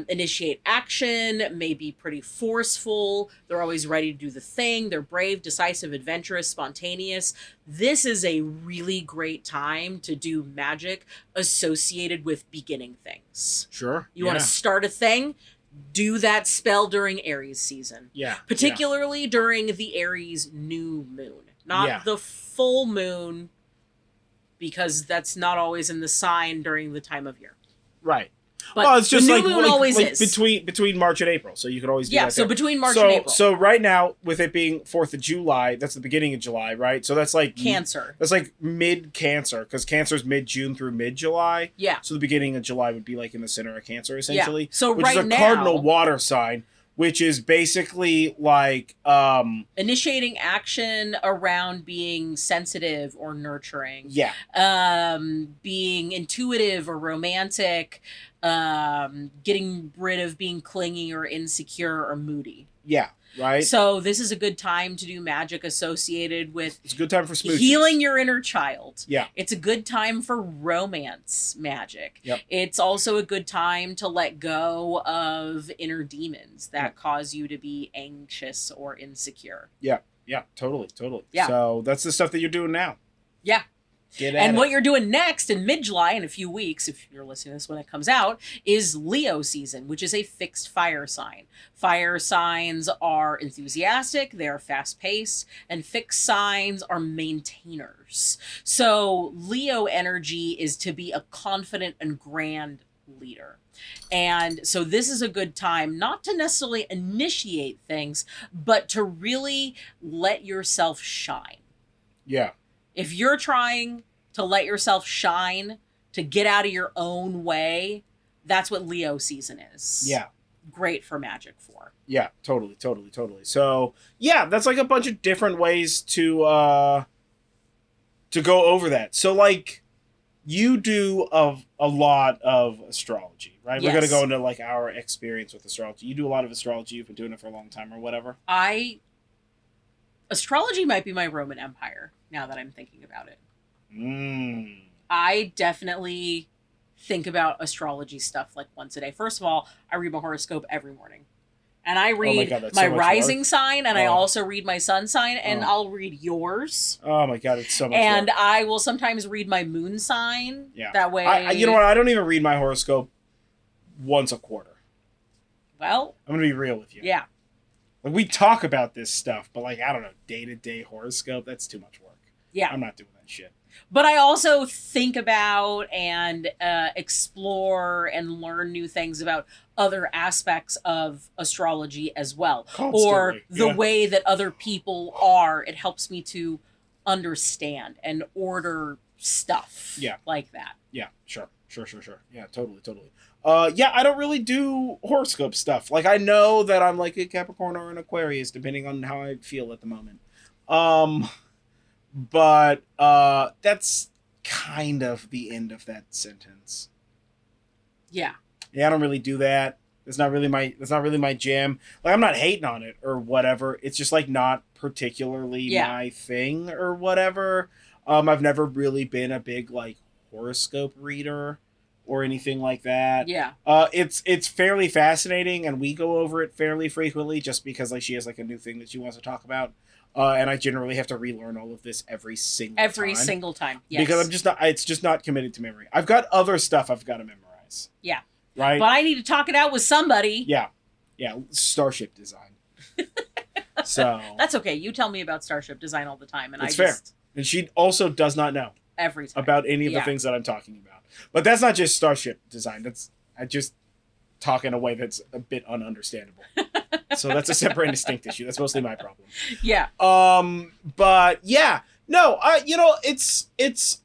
initiate action, may be pretty forceful. They're always ready to do the thing. They're brave, decisive, adventurous, spontaneous. This is a really great time to do magic associated with beginning things. Sure. You want to start a thing? Do that spell during Aries season. Yeah. Particularly during the Aries new moon. Not Yeah. the full moon because that's not always in the sign during the time of year. Right. But well, it's just the like, new moon always is. between March and April, so you could always do that. So there. between March and April. So right now, with it being 4th of July, that's the beginning of July, right? So that's like Cancer. That's like mid-Cancer, because Cancer's mid-June through mid-July. Yeah. So the beginning of July would be like in the center of Cancer, essentially. Yeah. So which right is a now, cardinal water sign, which is basically like initiating action around being sensitive or nurturing. Yeah. Being intuitive or romantic, getting rid of being clingy or insecure or moody. Yeah. Right. So this is a good time to do magic associated with it's a good time for smooches. Healing your inner child. Yeah. It's a good time for romance magic. Yep. It's also a good time to let go of inner demons that cause you to be anxious or insecure. Yeah. Yeah. Totally. Yeah. So that's the stuff that you're doing now. Yeah. And what you're doing next in mid-July, in a few weeks, if you're listening to this when it comes out, is Leo season, which is a fixed fire sign. Fire signs are enthusiastic, they are fast-paced, and fixed signs are maintainers. So Leo energy is to be a confident and grand leader. And so this is a good time not to necessarily initiate things, but to really let yourself shine. Yeah. If you're trying to let yourself shine, to get out of your own way, that's what Leo season is. Yeah. Great for magic for. Yeah, totally. So, yeah, that's like a bunch of different ways to go over that. So, like, you do a lot of astrology, right? Yes. We're going to go into, like, our experience with astrology. You do a lot of astrology. You've been doing it for a long time or whatever. Astrology might be my Roman Empire, now that I'm thinking about it. I definitely think about astrology stuff like once a day. First of all, I read my horoscope every morning. And I read my rising sign, and I also read my sun sign, and I'll read yours. Oh my God, it's so much And work. I will sometimes read my moon sign. Yeah. That way. You know what? I don't even read my horoscope once a quarter. Well. I'm going to be real with you. Yeah. Like, we talk about this stuff, but, like, I don't know, day-to-day horoscope, that's too much work. Yeah. I'm not doing that shit. But I also think about and explore and learn new things about other aspects of astrology as well. Constantly. Or the way that other people are. It helps me to understand and order stuff like that. Yeah, sure. Yeah, totally. I don't really do horoscope stuff. Like, I know that I'm like a Capricorn or an Aquarius, depending on how I feel at the moment. But that's kind of the end of that sentence. Yeah. Yeah, I don't really do that. That's not really my jam. Like, I'm not hating on it or whatever. It's just like not particularly my thing or whatever. I've never really been a big like horoscope reader or anything like that. Yeah. It's fairly fascinating, and we go over it fairly frequently just because like she has like a new thing that she wants to talk about. And I generally have to relearn all of this every single time. Yes. Because it's just not committed to memory. I've got other stuff I've got to memorize. Yeah. Right? But I need to talk it out with somebody. Yeah. Starship design. So. That's okay. You tell me about Starship design all the time. And it's fair. And she also does not know. Every time. About any of the things that I'm talking about. But that's not just Starship design. I just talk in a way that's a bit ununderstandable. So that's a separate and distinct issue. That's mostly my problem. Yeah. But yeah, no, it's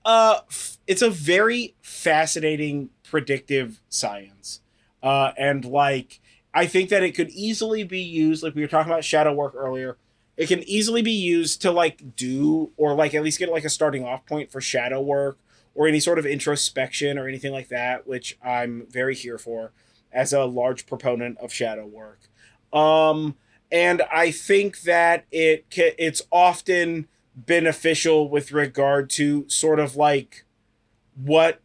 a very fascinating predictive science. And like, I think that it could easily be used, like we were talking about shadow work earlier. It can easily be used to like do, or like at least get like a starting off point for shadow work or any sort of introspection or anything like that, which I'm very here for as a large proponent of shadow work. And I think that it's often beneficial with regard to sort of like what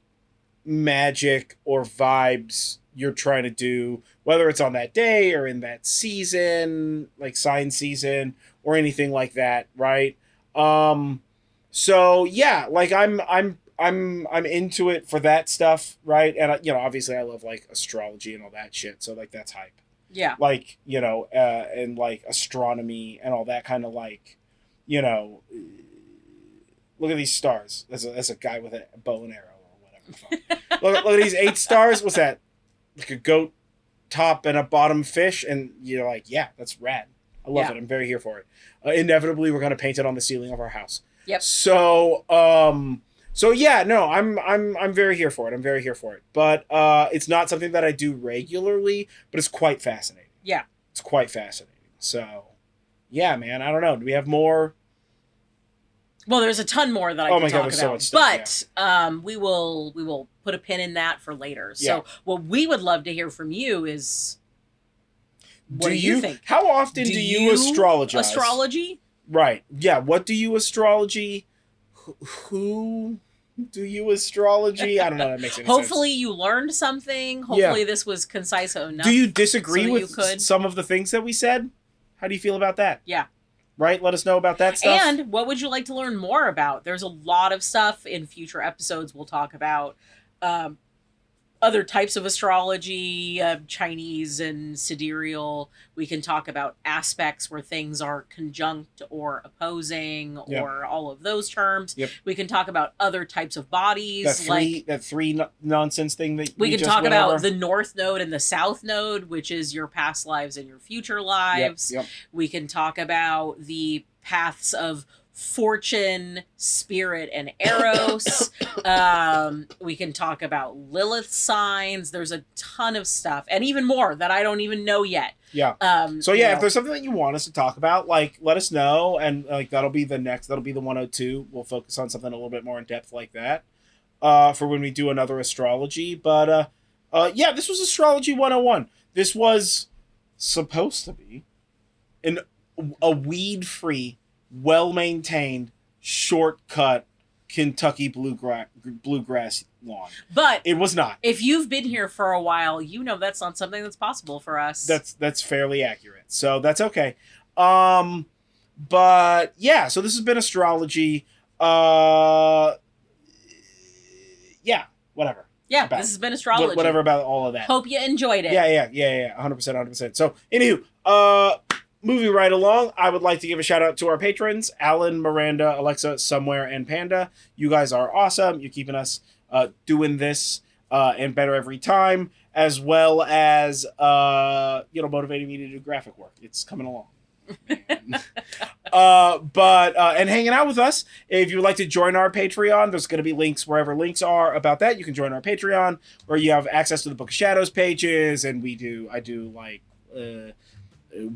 magic or vibes you're trying to do, whether it's on that day or in that season, like sign season or anything like that, right? So yeah, like I'm into it for that stuff, right? And obviously I love like astrology and all that shit, so like that's hype. Yeah. Like, and like astronomy and all that kind of like, Look at these stars. That's a guy with a bow and arrow or whatever. look at these 8 stars. What's that? Like a goat top and a bottom fish, and you're like, yeah, that's rad. I love it. I'm very here for it. Inevitably, we're gonna paint it on the ceiling of our house. Yep. So, yeah, no, I'm very here for it. I'm very here for it. But it's not something that I do regularly, but it's quite fascinating. Yeah. It's quite fascinating. So, yeah, man, I don't know. Do we have more? Well, there's a ton more that I can talk about, so much stuff, but we will put a pin in that for later. So, what we would love to hear from you is, what do you think? How often do you astrologize? Astrology? Right. Yeah. What do you astrology? Who do you astrology? I don't know. That makes any sense. Hopefully you learned something. Hopefully this was concise enough. Do you disagree with some of the things that we said? How do you feel about that? Yeah. Right? Let us know about that stuff. And what would you like to learn more about? There's a lot of stuff in future episodes we'll talk about. Other types of astrology, Chinese and sidereal. We can talk about aspects where things are conjunct or opposing, or all of those terms. Yep. We can talk about other types of bodies, that three nonsense thing that we can talk about the North Node and the South Node, which is your past lives and your future lives. Yep. We can talk about the paths of Fortune, Spirit, and Eros. We can talk about Lilith signs. There's a ton of stuff, and even more that I don't even know yet. Yeah. If there's something that you want us to talk about, like, let us know, and like that'll be the 102. We'll focus on something a little bit more in depth like that for when we do another astrology. But this was Astrology 101. This was supposed to be a weed-free, well-maintained, shortcut Kentucky bluegrass lawn. But it was not. If you've been here for a while, you know that's not something that's possible for us. That's fairly accurate. So that's okay. But yeah, so this has been Astrology. Whatever. Yeah, this has been Astrology. Whatever about all of that. Hope you enjoyed it. Yeah. 100%. So, anywho, moving right along, I would like to give a shout out to our patrons, Alan, Miranda, Alexa, Somewhere, and Panda. You guys are awesome. You're keeping us doing this and better every time, as well as motivating me to do graphic work. It's coming along. And hanging out with us. If you would like to join our Patreon, there's going to be links wherever links are about that. You can join our Patreon, where you have access to the Book of Shadows pages, and I do like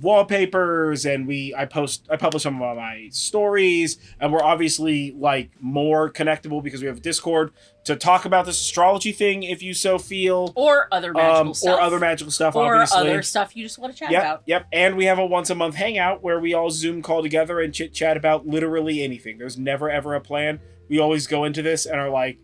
wallpapers, and I publish some of my stories, and we're obviously like more connectable because we have Discord to talk about this astrology thing if you so feel, or other magical stuff, or obviously other stuff you just want to chat about. And we have a once a month hangout where we all Zoom call together and chit chat about literally anything. There's never ever a plan. We always go into this and are like,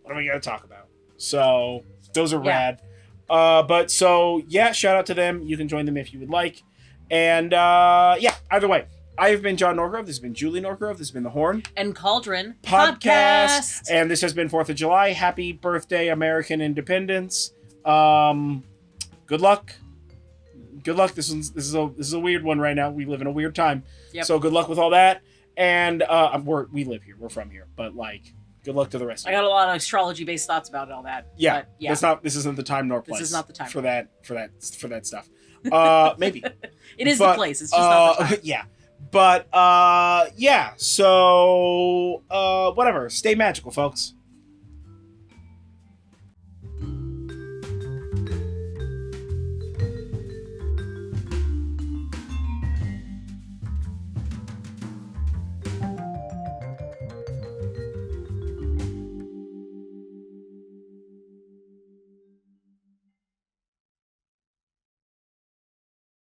what are we gonna talk about? So those are rad. Shout out to them. You can join them if you would like. And either way, I have been John Norgrove. This has been Julie Norgrove. This has been the Horn and Cauldron podcast. And this has been 4th of July. Happy birthday, American Independence. Good luck. This is a weird one right now. We live in a weird time. Yep. So good luck with all that. And we live here. We're from here. But like, good luck to the rest of you. I got a lot of astrology-based thoughts about all that. Yeah. This isn't the time nor place. This is not the time for that stuff. Maybe. It is the place. It's just not the time. Yeah. But So whatever. Stay magical, folks.